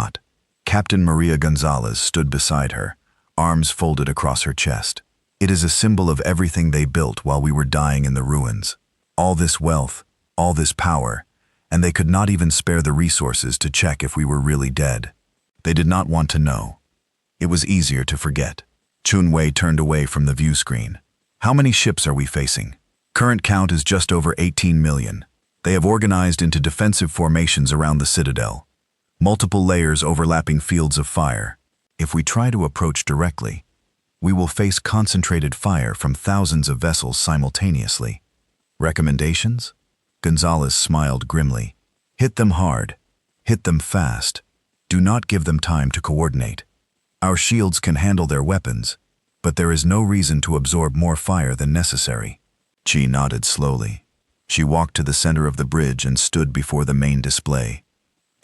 Captain Maria Gonzalez stood beside her, arms folded across her chest. It is a symbol of everything they built while we were dying in the ruins. All this wealth, all this power, and they could not even spare the resources to check if we were really dead. They did not want to know. It was easier to forget. Chun Wei turned away from the view screen. How many ships are we facing? Current count is just over 18 million. They have organized into defensive formations around the citadel. Multiple layers overlapping fields of fire. If we try to approach directly, we will face concentrated fire from thousands of vessels simultaneously. Recommendations? Gonzalez smiled grimly. Hit them hard. Hit them fast. Do not give them time to coordinate. Our shields can handle their weapons, but there is no reason to absorb more fire than necessary. Chi nodded slowly. She walked to the center of the bridge and stood before the main display.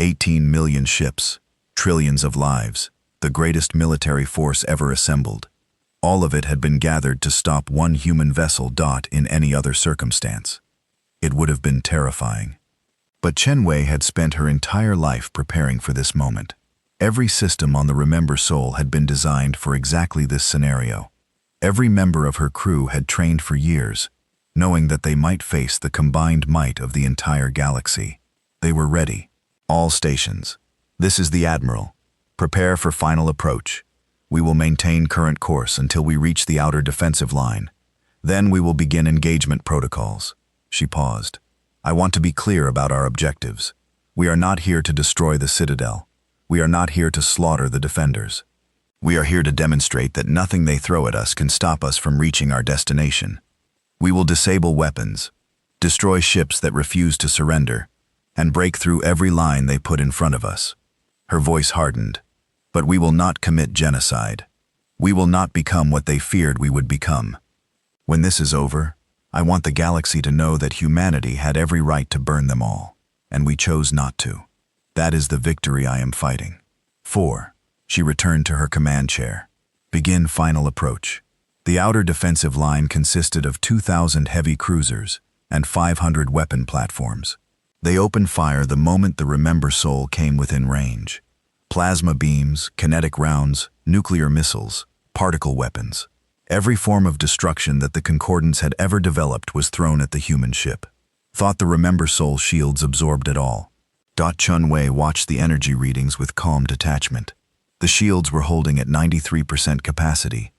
18 million ships, trillions of lives, the greatest military force ever assembled. All of it had been gathered to stop one human vessel. In any other circumstance, it would have been terrifying. But Chen Wei had spent her entire life preparing for this moment. Every system on the Remember Soul had been designed for exactly this scenario. Every member of her crew had trained for years, knowing that they might face the combined might of the entire galaxy. They were ready. All stations. This is the Admiral. Prepare for final approach. We will maintain current course until we reach the outer defensive line. Then we will begin engagement protocols. She paused. I want to be clear about our objectives. We are not here to destroy the Citadel. We are not here to slaughter the defenders. We are here to demonstrate that nothing they throw at us can stop us from reaching our destination. We will disable weapons, destroy ships that refuse to surrender, and break through every line they put in front of us. Her voice hardened. But we will not commit genocide. We will not become what they feared we would become. When this is over, I want the galaxy to know that humanity had every right to burn them all, and we chose not to. That is the victory I am fighting. 4. She returned to her command chair. Begin final approach. The outer defensive line consisted of 2,000 heavy cruisers and 500 weapon platforms. They opened fire the moment the Remember Soul came within range. Plasma beams, kinetic rounds, nuclear missiles, particle weapons. Every form of destruction that the Concordance had ever developed was thrown at the human ship. Thought the Remember Soul shields absorbed it all. Chun Wei watched the energy readings with calm detachment. The shields were holding at 93% capacity.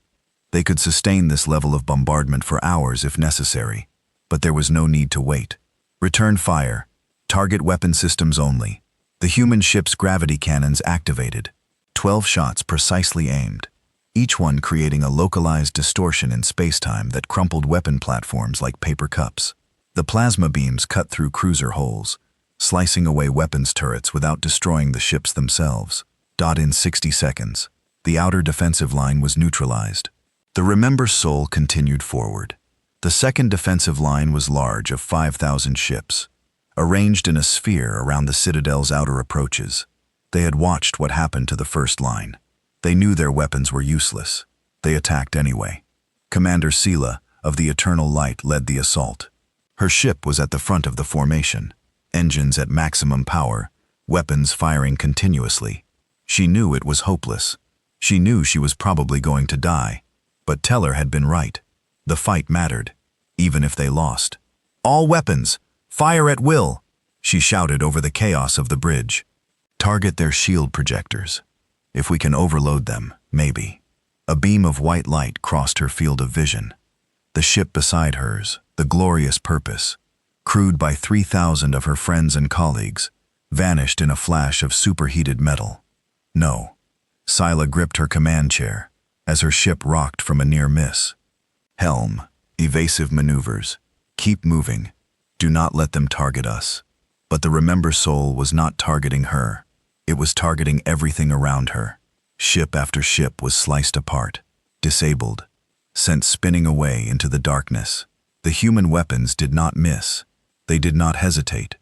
They could sustain this level of bombardment for hours if necessary, but there was no need to wait. Return fire. Target weapon systems only. The human ship's gravity cannons activated. 12 shots precisely aimed, each one creating a localized distortion in spacetime that crumpled weapon platforms like paper cups. The plasma beams cut through cruiser hulls, slicing away weapons turrets without destroying the ships themselves. In 60 seconds, the outer defensive line was neutralized. The Remember Soul continued forward. The second defensive line was large, of 5,000 ships, arranged in a sphere around the Citadel's outer approaches. They had watched what happened to the first line. They knew their weapons were useless. They attacked anyway. Commander Sela of the Eternal Light led the assault. Her ship was at the front of the formation, engines at maximum power, weapons firing continuously. She knew it was hopeless. She knew she was probably going to die. But Teller had been right. The fight mattered, even if they lost. All weapons! Fire at will! She shouted over the chaos of the bridge. Target their shield projectors. If we can overload them, maybe. A beam of white light crossed her field of vision. The ship beside hers, the glorious Purpose, crewed by 3,000 of her friends and colleagues, vanished in a flash of superheated metal. No. Scylla gripped her command chair as her ship rocked from a near miss. Helm, evasive maneuvers. Keep moving. Do not let them target us. But the Remember Soul was not targeting her. It was targeting everything around her. Ship after ship was sliced apart, disabled, sent spinning away into the darkness. The human weapons did not miss. They did not hesitate.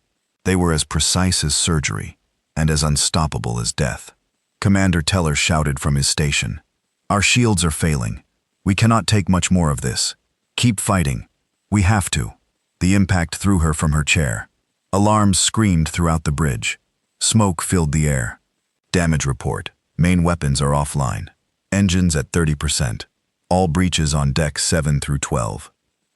They were as precise as surgery, and as unstoppable as death. Commander Teller shouted from his station. Our shields are failing. We cannot take much more of this. Keep fighting. We have to. The impact threw her from her chair. Alarms screamed throughout the bridge. Smoke filled the air. Damage report. Main weapons are offline. Engines at 30%. All breaches on deck 7 through 12.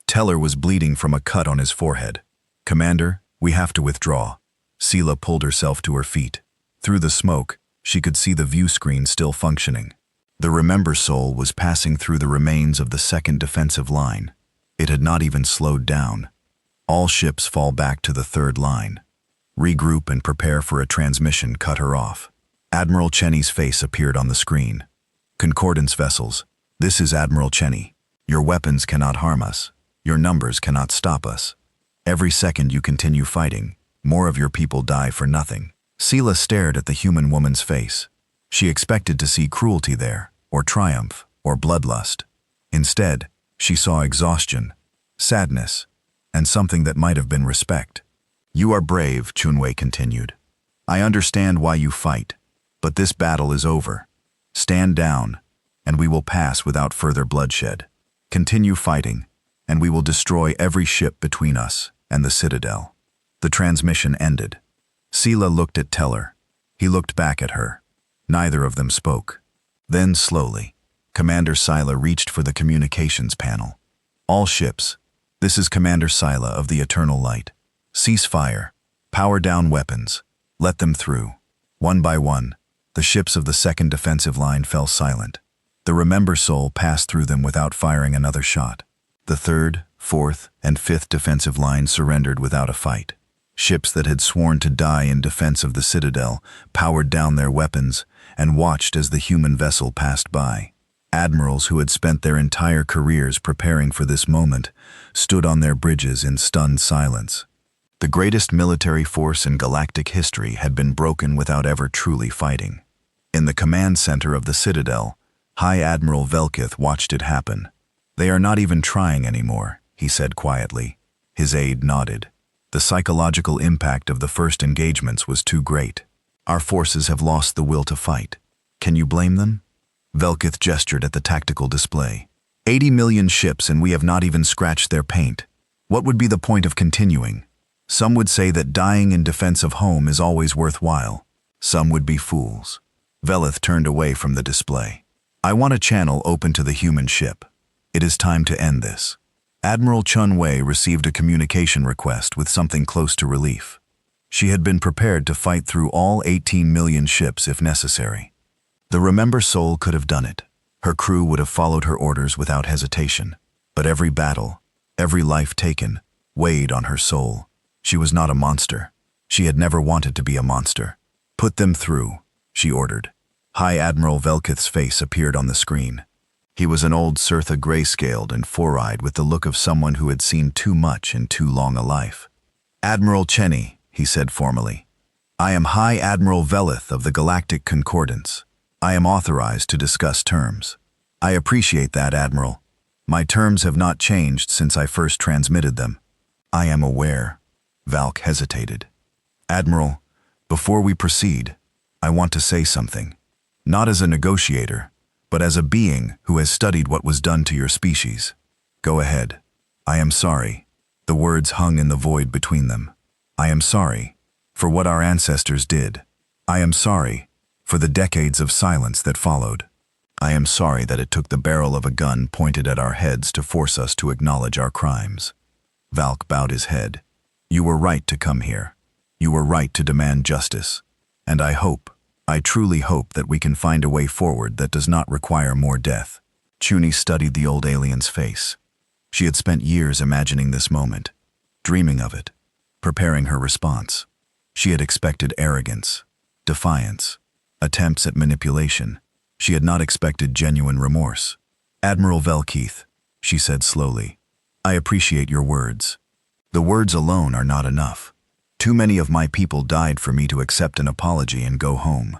Teller was bleeding from a cut on his forehead. Commander, we have to withdraw. Scylla pulled herself to her feet. Through the smoke, she could see the view screen still functioning. The Remember Soul was passing through the remains of the second defensive line. It had not even slowed down. All ships fall back to the third line. Regroup and prepare for a transmission cut her off. Admiral Cheney's face appeared on the screen. Concordance vessels, this is Admiral Cheney. Your weapons cannot harm us. Your numbers cannot stop us. Every second you continue fighting, more of your people die for nothing. Scylla stared at the human woman's face. She expected to see cruelty there, or triumph, or bloodlust. Instead, she saw exhaustion, sadness, and something that might have been respect. You are brave, Chunwei continued. I understand why you fight, but this battle is over. Stand down, and we will pass without further bloodshed. Continue fighting, and we will destroy every ship between us and the Citadel. The transmission ended. Scylla looked at Teller. He looked back at her. Neither of them spoke. Then slowly, Commander Scylla reached for the communications panel. All ships, this is Commander Scylla of the Eternal Light. Cease fire. Power down weapons. Let them through. One by one, the ships of the second defensive line fell silent. The Remember Soul passed through them without firing another shot. The third, fourth, and fifth defensive lines surrendered without a fight. Ships that had sworn to die in defense of the Citadel powered down their weapons and watched as the human vessel passed by. Admirals who had spent their entire careers preparing for this moment stood on their bridges in stunned silence. The greatest military force in galactic history had been broken without ever truly fighting. In the command center of the Citadel, High Admiral Velkith watched it happen. They are not even trying anymore, he said quietly. His aide nodded. The psychological impact of the first engagements was too great. Our forces have lost the will to fight. Can you blame them? Velkith gestured at the tactical display. 80 million ships and we have not even scratched their paint. What would be the point of continuing? Some would say that dying in defense of home is always worthwhile. Some would be fools. Velith turned away from the display. I want a channel open to the human ship. It is time to end this. Admiral Chunwei received a communication request with something close to relief. She had been prepared to fight through all 18 million ships if necessary. The Remember Soul could have done it. Her crew would have followed her orders without hesitation. But every battle, every life taken, weighed on her soul. She was not a monster. She had never wanted to be a monster. Put them through, she ordered. High Admiral Velkith's face appeared on the screen. He was an old Sirtha gray-scaled and four-eyed with the look of someone who had seen too much in too long a life. Admiral Cheney, he said formally. I am High Admiral Velith of the Galactic Concordance. I am authorized to discuss terms. I appreciate that, Admiral. My terms have not changed since I first transmitted them. I am aware. Valk hesitated. Admiral, before we proceed, I want to say something. Not as a negotiator, but as a being who has studied what was done to your species. Go ahead. I am sorry. The words hung in the void between them. I am sorry for what our ancestors did. I am sorry for the decades of silence that followed. I am sorry that it took the barrel of a gun pointed at our heads to force us to acknowledge our crimes. Valk bowed his head. You were right to come here. You were right to demand justice. And I truly hope that we can find a way forward that does not require more death. Chuni studied the old alien's face. She had spent years imagining this moment, dreaming of it, preparing her response. She had expected arrogance, defiance, attempts at manipulation. She had not expected genuine remorse. "Admiral Velkeith," she said slowly, "I appreciate your words. The words alone are not enough. Too many of my people died for me to accept an apology and go home.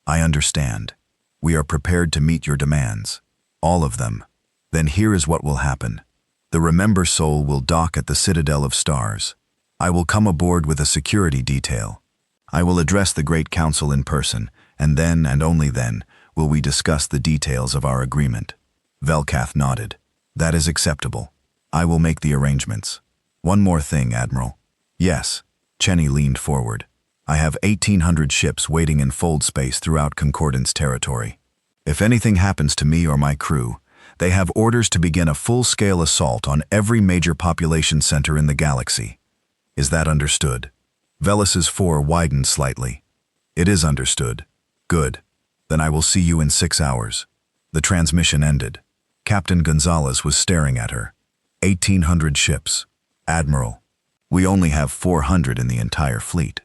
I understand. We are prepared to meet your demands. All of them. Then here is what will happen. The Remember Soul will dock at the Citadel of Stars. I will come aboard with a security detail. I will address the Great Council in person, and then, and only then, will we discuss the details of our agreement." Velkath nodded. "That is acceptable. I will make the arrangements. One more thing, Admiral." "Yes." Chenny leaned forward. "I have 1,800 ships waiting in fold space throughout Concordance territory. If anything happens to me or my crew, they have orders to begin a full-scale assault on every major population center in the galaxy. Is that understood?" Velus's four widened slightly. "It is understood." "Good. Then I will see you in 6 hours." The transmission ended. Captain Gonzalez was staring at her. 1,800 ships. "Admiral, we only have 400 in the entire fleet."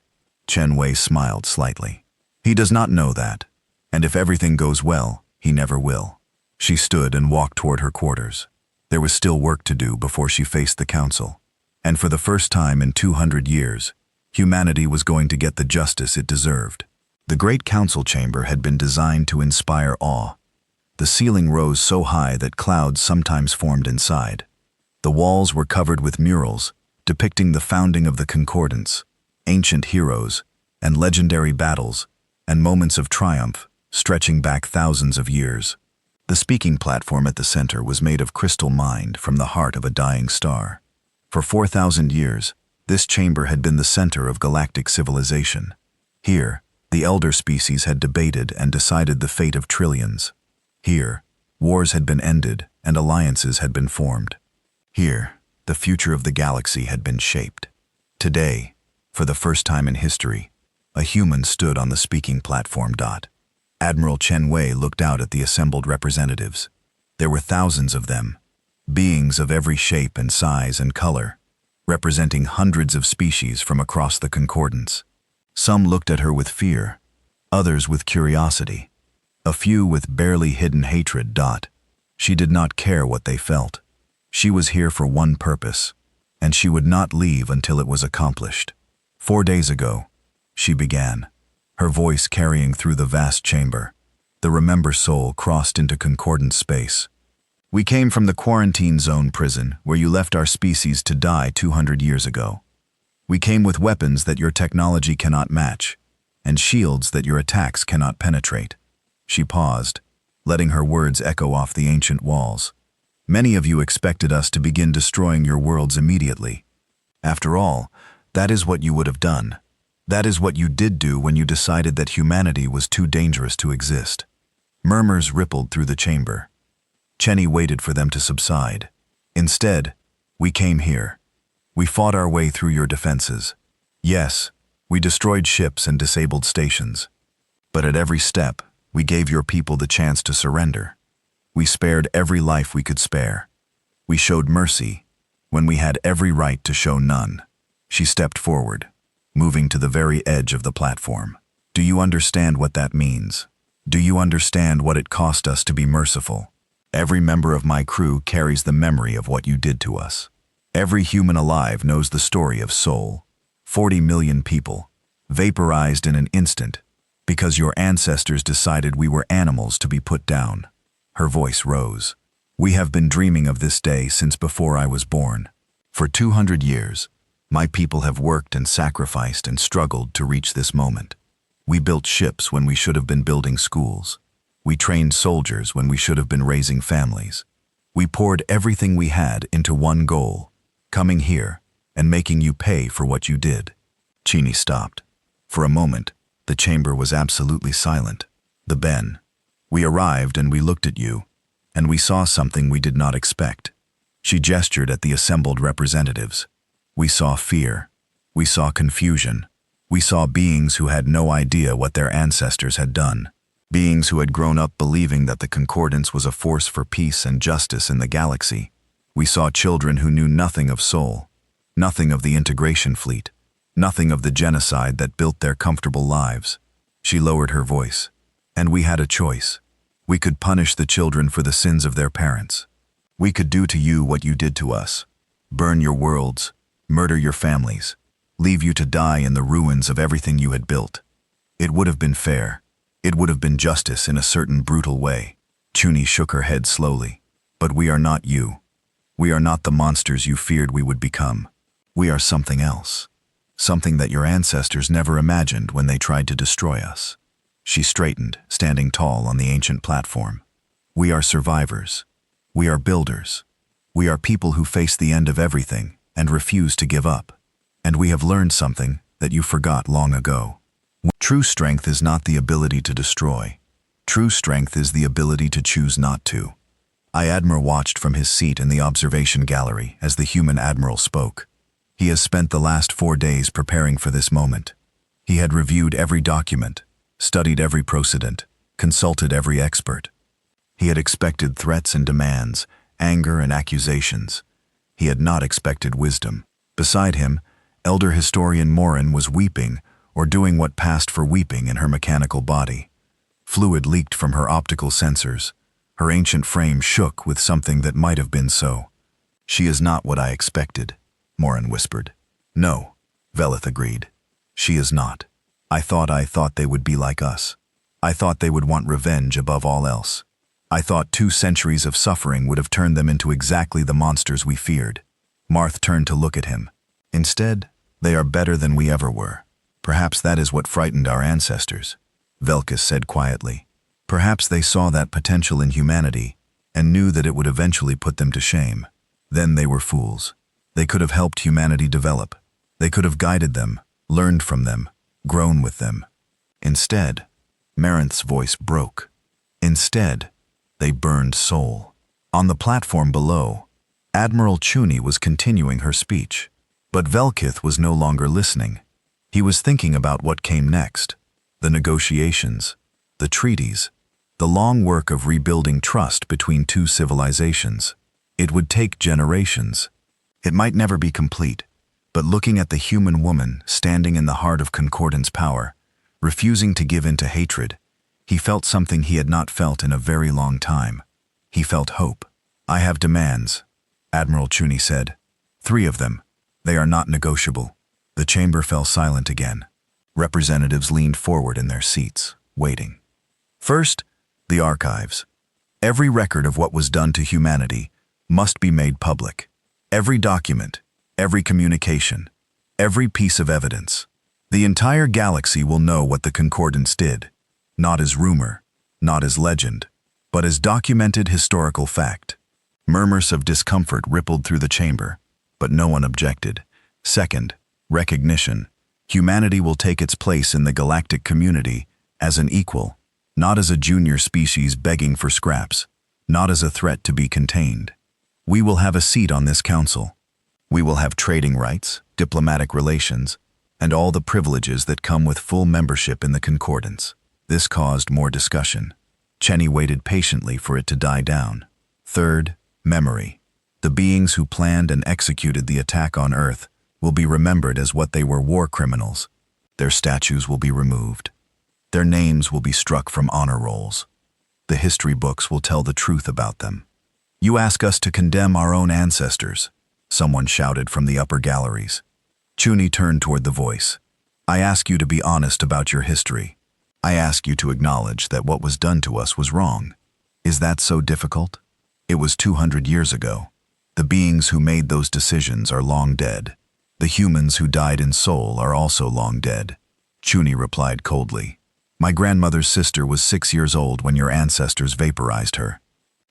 Chen Wei smiled slightly. "He does not know that, and if everything goes well, he never will." She stood and walked toward her quarters. There was still work to do before she faced the Council. And for the first time in 200 years, humanity was going to get the justice it deserved. The Great Council Chamber had been designed to inspire awe. The ceiling rose so high that clouds sometimes formed inside. The walls were covered with murals depicting the founding of the Concordance, ancient heroes, and legendary battles, and moments of triumph stretching back thousands of years. The speaking platform at the center was made of crystal mined from the heart of a dying star. For 4,000 years, this chamber had been the center of galactic civilization. Here, the elder species had debated and decided the fate of trillions. Here, wars had been ended and alliances had been formed. Here, the future of the galaxy had been shaped. Today, for the first time in history, a human stood on the speaking platform. Admiral Chen Wei looked out at the assembled representatives. There were thousands of them, beings of every shape and size and color, representing hundreds of species from across the Concordance. Some looked at her with fear, others with curiosity, a few with barely hidden hatred. She did not care what they felt. She was here for one purpose, and she would not leave until it was accomplished. 4 days ago, she began, her voice carrying through the vast chamber. The Remember Soul crossed into Concordance space. "We came from the quarantine zone prison where you left our species to die 200 years ago. We came with weapons that your technology cannot match, and shields that your attacks cannot penetrate." She paused, letting her words echo off the ancient walls. "Many of you expected us to begin destroying your worlds immediately. After all, that is what you would have done. That is what you did do when you decided that humanity was too dangerous to exist." Murmurs rippled through the chamber. Chenny waited for them to subside. "Instead, we came here. We fought our way through your defenses. Yes, we destroyed ships and disabled stations. But at every step, we gave your people the chance to surrender. We spared every life we could spare. We showed mercy when we had every right to show none." She stepped forward, moving to the very edge of the platform. "Do you understand what that means? Do you understand what it cost us to be merciful? Every member of my crew carries the memory of what you did to us. Every human alive knows the story of Soul. 40 million people, vaporized in an instant, because your ancestors decided we were animals to be put down." Her voice rose. "We have been dreaming of this day since before I was born. For 200 years, my people have worked and sacrificed and struggled to reach this moment. We built ships when we should have been building schools. We trained soldiers when we should have been raising families. We poured everything we had into one goal, coming here and making you pay for what you did." Cheney stopped. For a moment, the chamber was absolutely silent. The Ben. "We arrived and we looked at you, and we saw something we did not expect." She gestured at the assembled representatives. "We saw fear. We saw confusion. We saw beings who had no idea what their ancestors had done. Beings who had grown up believing that the Concordance was a force for peace and justice in the galaxy. We saw children who knew nothing of Sol, nothing of the integration fleet, nothing of the genocide that built their comfortable lives. She lowered her voice. And we had a choice. We could punish the children for the sins of their parents. We could do to you what you did to us. Burn your worlds, murder your families, leave you to die in the ruins of everything you had built. It would have been fair. It would have been justice in a certain brutal way. Chuni shook her head slowly. But we are not you. We are not the monsters you feared we would become. We are something else. Something that your ancestors never imagined when they tried to destroy us. She straightened, standing tall on the ancient platform. We are survivors. We are builders. We are people who face the end of everything and refuse to give up. And we have learned something that you forgot long ago. True strength is not the ability to destroy. True strength is the ability to choose not to. Admiral watched from his seat in the observation gallery as the human admiral spoke. He has spent the last 4 days preparing for this moment. He had reviewed every document, studied every precedent, consulted every expert. He had expected threats and demands, anger and accusations. He had not expected wisdom. Beside him, elder historian Morin was weeping, or doing what passed for weeping in her mechanical body. Fluid leaked from her optical sensors. Her ancient frame shook with something that might have been so. She is not what I expected, Morin whispered. No, Velith agreed. She is not. I thought they would be like us. I thought they would want revenge above all else. I thought 2 centuries of suffering would have turned them into exactly the monsters we feared. Marth turned to look at him. Instead, they are better than we ever were. Perhaps that is what frightened our ancestors, Velkus said quietly. Perhaps they saw that potential in humanity and knew that it would eventually put them to shame. Then they were fools. They could have helped humanity develop. They could have guided them, learned from them, grown with them. Instead, Marinth's voice broke. Instead, they burned Sol. On the platform below, Admiral Chuni was continuing her speech, but Velkith was no longer listening. He was thinking about what came next, the negotiations, the treaties, the long work of rebuilding trust between 2 civilizations. It would take generations. It might never be complete, but looking at the human woman standing in the heart of Concordance power, refusing to give in to hatred, he felt something he had not felt in a very long time. He felt hope. I have demands, Admiral Chuni said. 3 of them. They are not negotiable. The chamber fell silent again. Representatives leaned forward in their seats, waiting. First, the archives. Every record of what was done to humanity must be made public. Every document, every communication, every piece of evidence. The entire galaxy will know what the Concordance did, not as rumor, not as legend, but as documented historical fact. Murmurs of discomfort rippled through the chamber, but no one objected. Second, recognition. Humanity will take its place in the galactic community as an equal, not as a junior species begging for scraps, not as a threat to be contained. We will have a seat on this council. We will have trading rights, diplomatic relations, and all the privileges that come with full membership in the Concordance. This caused more discussion. Chenny waited patiently for it to die down. Third, memory. The beings who planned and executed the attack on Earth will be remembered as what they were, war criminals. Their statues will be removed. Their names will be struck from honor rolls. The history books will tell the truth about them. You ask us to condemn our own ancestors, someone shouted from the upper galleries. Chuni turned toward the voice. I ask you to be honest about your history. I ask you to acknowledge that what was done to us was wrong. Is that so difficult? It was 200 years ago. The beings who made those decisions are long dead. The humans who died in Sol are also long dead. Chuni replied coldly. My grandmother's sister was 6 years old when your ancestors vaporized her.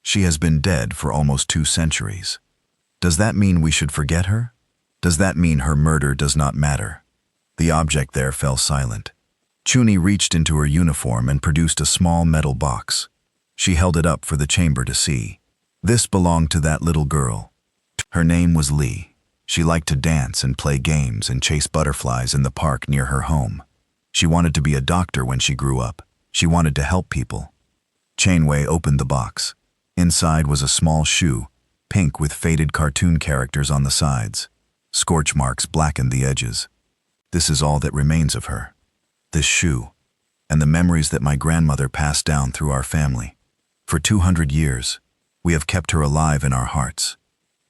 She has been dead for almost 2 centuries. Does that mean we should forget her? Does that mean her murder does not matter? The object there fell silent. Chuni reached into her uniform and produced a small metal box. She held it up for the chamber to see. This belonged to that little girl. Her name was Lee. She liked to dance and play games and chase butterflies in the park near her home. She wanted to be a doctor when she grew up. She wanted to help people. Chainway opened the box. Inside was a small shoe, pink with faded cartoon characters on the sides. Scorch marks blackened the edges. This is all that remains of her. This shoe, and the memories that my grandmother passed down through our family. For 200 years, we have kept her alive in our hearts.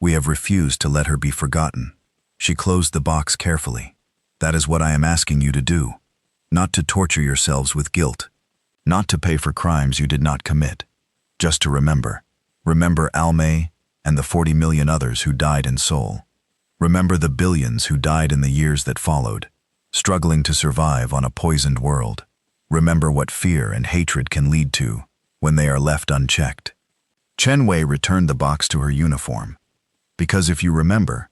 We have refused to let her be forgotten. She closed the box carefully. That is what I am asking you to do. Not to torture yourselves with guilt. Not to pay for crimes you did not commit. Just to remember. Remember Almay and the 40 million others who died in Seoul. Remember the billions who died in the years that followed, struggling to survive on a poisoned world. Remember what fear and hatred can lead to when they are left unchecked. Chen Wei returned the box to her uniform. Because if you remember,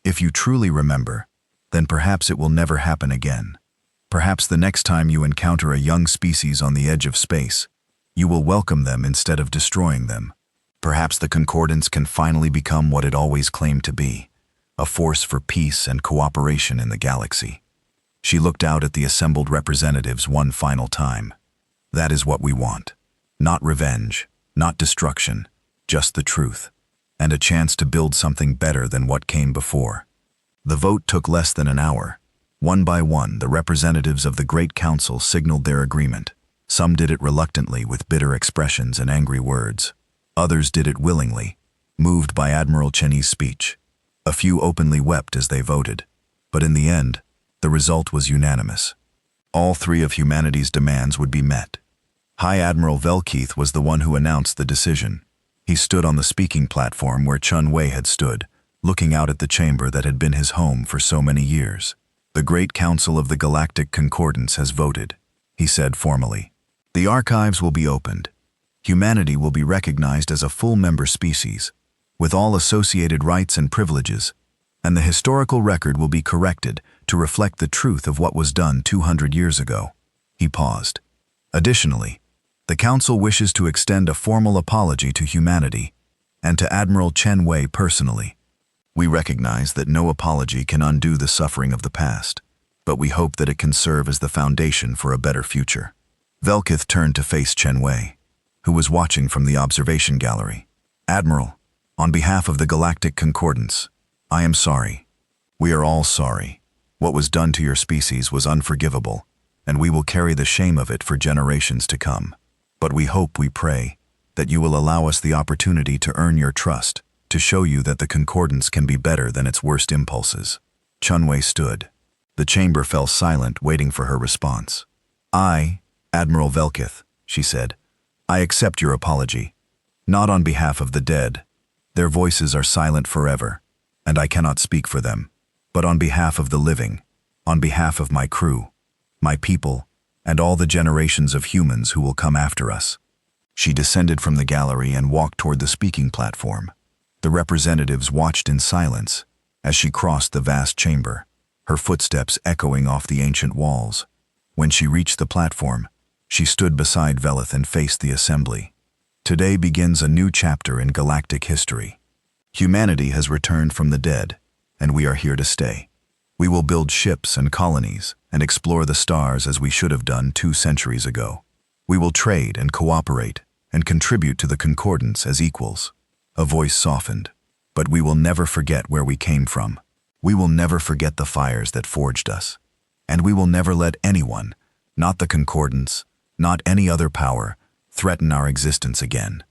if you truly remember, then perhaps it will never happen again. Perhaps the next time you encounter a young species on the edge of space, you will welcome them instead of destroying them. Perhaps the Concordance can finally become what it always claimed to be, a force for peace and cooperation in the galaxy. She looked out at the assembled representatives one final time. That is what we want. Not revenge, not destruction, just the truth, and a chance to build something better than what came before. The vote took less than an hour. One by one, the representatives of the Great Council signaled their agreement. Some did it reluctantly with bitter expressions and angry words. Others did it willingly, moved by Admiral Cheney's speech. A few openly wept as they voted. But in the end, the result was unanimous. All three of humanity's demands would be met. High Admiral Velkeith was the one who announced the decision. He stood on the speaking platform where Chun Wei had stood, looking out at the chamber that had been his home for so many years. The Great Council of the Galactic Concordance has voted, he said formally. The archives will be opened. Humanity will be recognized as a full member species, with all associated rights and privileges, and the historical record will be corrected to reflect the truth of what was done 200 years ago. He paused. Additionally, the Council wishes to extend a formal apology to humanity and to Admiral Chen Wei personally. We recognize that no apology can undo the suffering of the past, but we hope that it can serve as the foundation for a better future. Velkeith turned to face Chen Wei, who was watching from the observation gallery. Admiral, on behalf of the Galactic Concordance, I am sorry. We are all sorry. What was done to your species was unforgivable, and we will carry the shame of it for generations to come. But we hope, we pray, that you will allow us the opportunity to earn your trust, to show you that the Concordance can be better than its worst impulses. Chun Wei stood. The chamber fell silent, waiting for her response. I, Admiral Velkeith, she said, I accept your apology. Not on behalf of the dead. Their voices are silent forever, and I cannot speak for them, but on behalf of the living, on behalf of my crew, my people, and all the generations of humans who will come after us. She descended from the gallery and walked toward the speaking platform. The representatives watched in silence as she crossed the vast chamber, her footsteps echoing off the ancient walls. When she reached the platform, she stood beside Veleth and faced the assembly. Today begins a new chapter in galactic history. Humanity has returned from the dead, and we are here to stay. We will build ships and colonies and explore the stars as we should have done 2 centuries ago. We will trade and cooperate and contribute to the Concordance as equals. A voice softened. But we will never forget where we came from. We will never forget the fires that forged us. And we will never let anyone, not the Concordance, not any other power, threaten our existence again.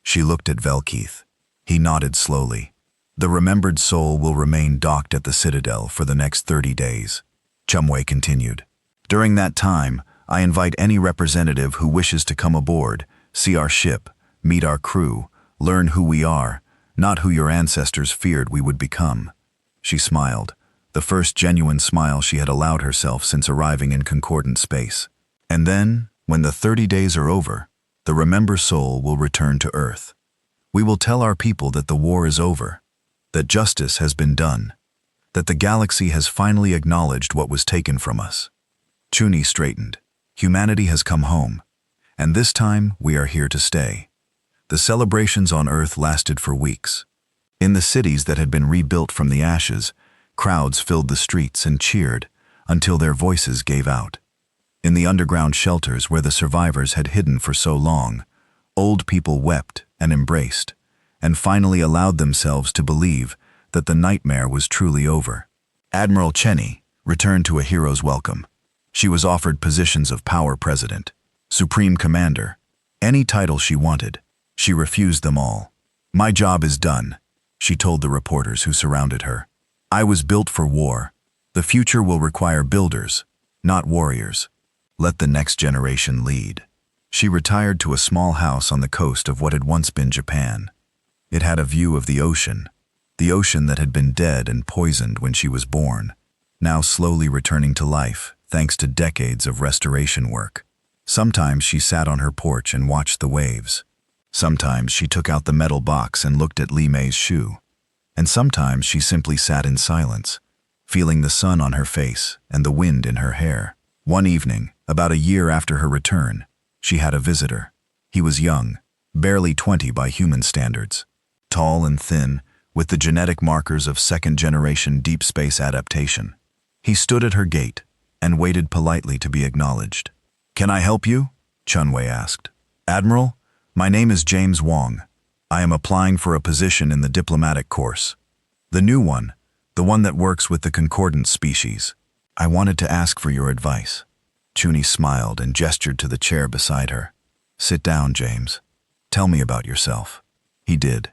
She looked at Velkeith. He nodded slowly. The remembered soul will remain docked at the Citadel for the next 30 days. Chumway continued. During that time, I invite any representative who wishes to come aboard, see our ship, meet our crew, learn who we are, not who your ancestors feared we would become. She smiled, the first genuine smile she had allowed herself since arriving in concordant space. And then, when the 30 days are over, the remember soul will return to Earth. We will tell our people that the war is over, that justice has been done, that the galaxy has finally acknowledged what was taken from us. Chuni straightened. Humanity has come home, and this time we are here to stay. The celebrations on Earth lasted for weeks. In the cities that had been rebuilt from the ashes, crowds filled the streets and cheered until their voices gave out. In the underground shelters where the survivors had hidden for so long, old people wept and embraced, and finally allowed themselves to believe that the nightmare was truly over. Admiral Cheney returned to a hero's welcome. She was offered positions of power president, supreme commander, any title she wanted. She refused them all. "My job is done," she told the reporters who surrounded her. "I was built for war. The future will require builders, not warriors. Let the next generation lead." She retired to a small house on the coast of what had once been Japan. It had a view of the ocean that had been dead and poisoned when she was born, now slowly returning to life thanks to decades of restoration work. Sometimes she sat on her porch and watched the waves. Sometimes she took out the metal box and looked at Li Mei's shoe. And sometimes she simply sat in silence, feeling the sun on her face and the wind in her hair. One evening, about a year after her return, she had a visitor. He was young, barely 20 by human standards, tall and thin, with the genetic markers of second-generation deep space adaptation. He stood at her gate and waited politely to be acknowledged. "Can I help you?" Chunwei asked. "Admiral, my name is James Wong. I am applying for a position in the diplomatic course. The new one, the one that works with the concordant species. I wanted to ask for your advice." Chuni smiled and gestured to the chair beside her. "Sit down, James. Tell me about yourself." He did.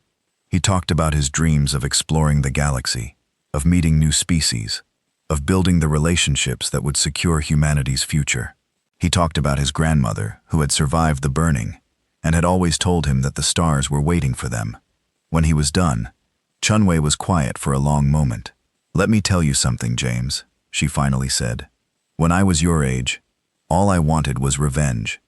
He talked about his dreams of exploring the galaxy, of meeting new species, of building the relationships that would secure humanity's future. He talked about his grandmother, who had survived the burning, and had always told him that the stars were waiting for them. When he was done, Chunwei was quiet for a long moment. "Let me tell you something, James," she finally said. "When I was your age, all I wanted was revenge.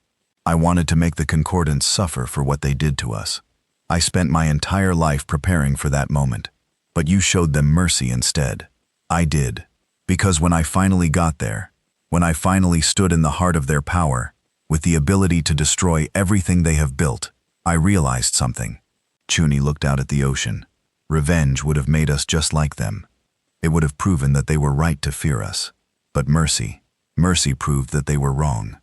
I wanted to make the concordants suffer for what they did to us. I spent my entire life preparing for that moment, but you showed them mercy instead. I did, because when I finally got there, when I finally stood in the heart of their power, with the ability to destroy everything they have built, I realized something." Chuni looked out at the ocean. "Revenge would have made us just like them. It would have proven that they were right to fear us. But mercy proved that they were wrong."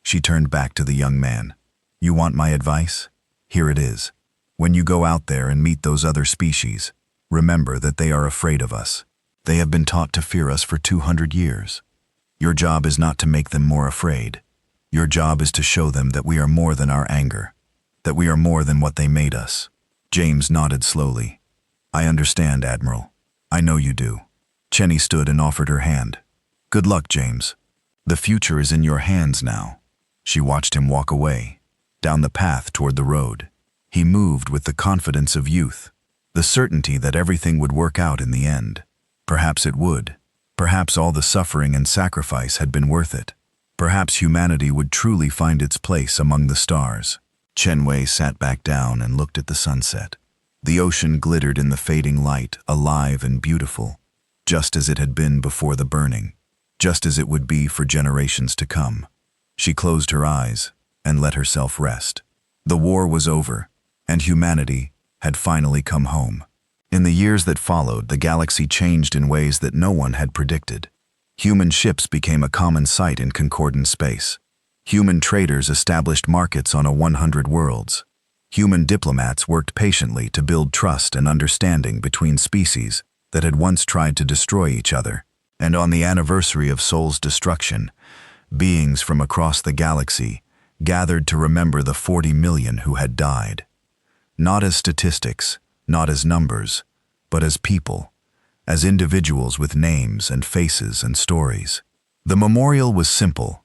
She turned back to the young man. "You want my advice? Here it is. When you go out there and meet those other species, remember that they are afraid of us. They have been taught to fear us for 200 years. Your job is not to make them more afraid. Your job is to show them that we are more than our anger, that we are more than what they made us." James nodded slowly. "I understand, Admiral. I know you do." Cheney stood and offered her hand. "Good luck, James. The future is in your hands now." She watched him walk away, down the path toward the road. He moved with the confidence of youth, the certainty that everything would work out in the end. Perhaps it would. Perhaps all the suffering and sacrifice had been worth it. Perhaps humanity would truly find its place among the stars. Chenwei sat back down and looked at the sunset. The ocean glittered in the fading light, alive and beautiful, just as it had been before the burning, just as it would be for generations to come. She closed her eyes and let herself rest. The war was over, and humanity had finally come home. In the years that followed, the galaxy changed in ways that no one had predicted. Human ships became a common sight in concordant space. Human traders established markets on 100 worlds. Human diplomats worked patiently to build trust and understanding between species that had once tried to destroy each other. And on the anniversary of Sol's destruction, beings from across the galaxy gathered to remember the 40 million who had died. Not as statistics, not as numbers, but as people, as individuals with names and faces and stories. The memorial was simple,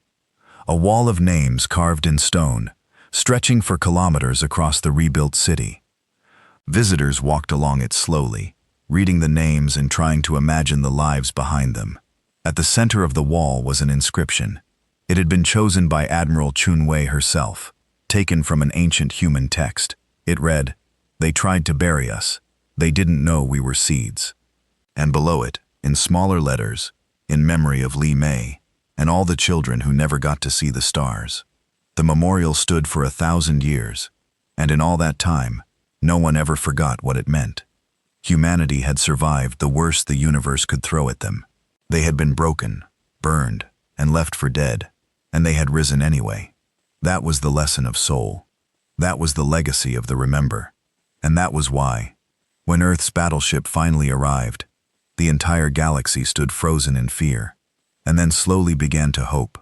a wall of names carved in stone, stretching for kilometers across the rebuilt city. Visitors walked along it slowly, reading the names and trying to imagine the lives behind them. At the center of the wall was an inscription. It had been chosen by Admiral Chunwei herself, taken from an ancient human text. It read, "They tried to bury us. They didn't know we were seeds." And below it, in smaller letters, in memory of Li Mei and all the children who never got to see the stars. The memorial stood for 1,000 years, and in all that time, no one ever forgot what it meant. Humanity had survived the worst the universe could throw at them. They had been broken, burned, and left for dead, and they had risen anyway. That was the lesson of Soul. That was the legacy of the Remember. And that was why, when Earth's battleship finally arrived, the entire galaxy stood frozen in fear, and then slowly began to hope.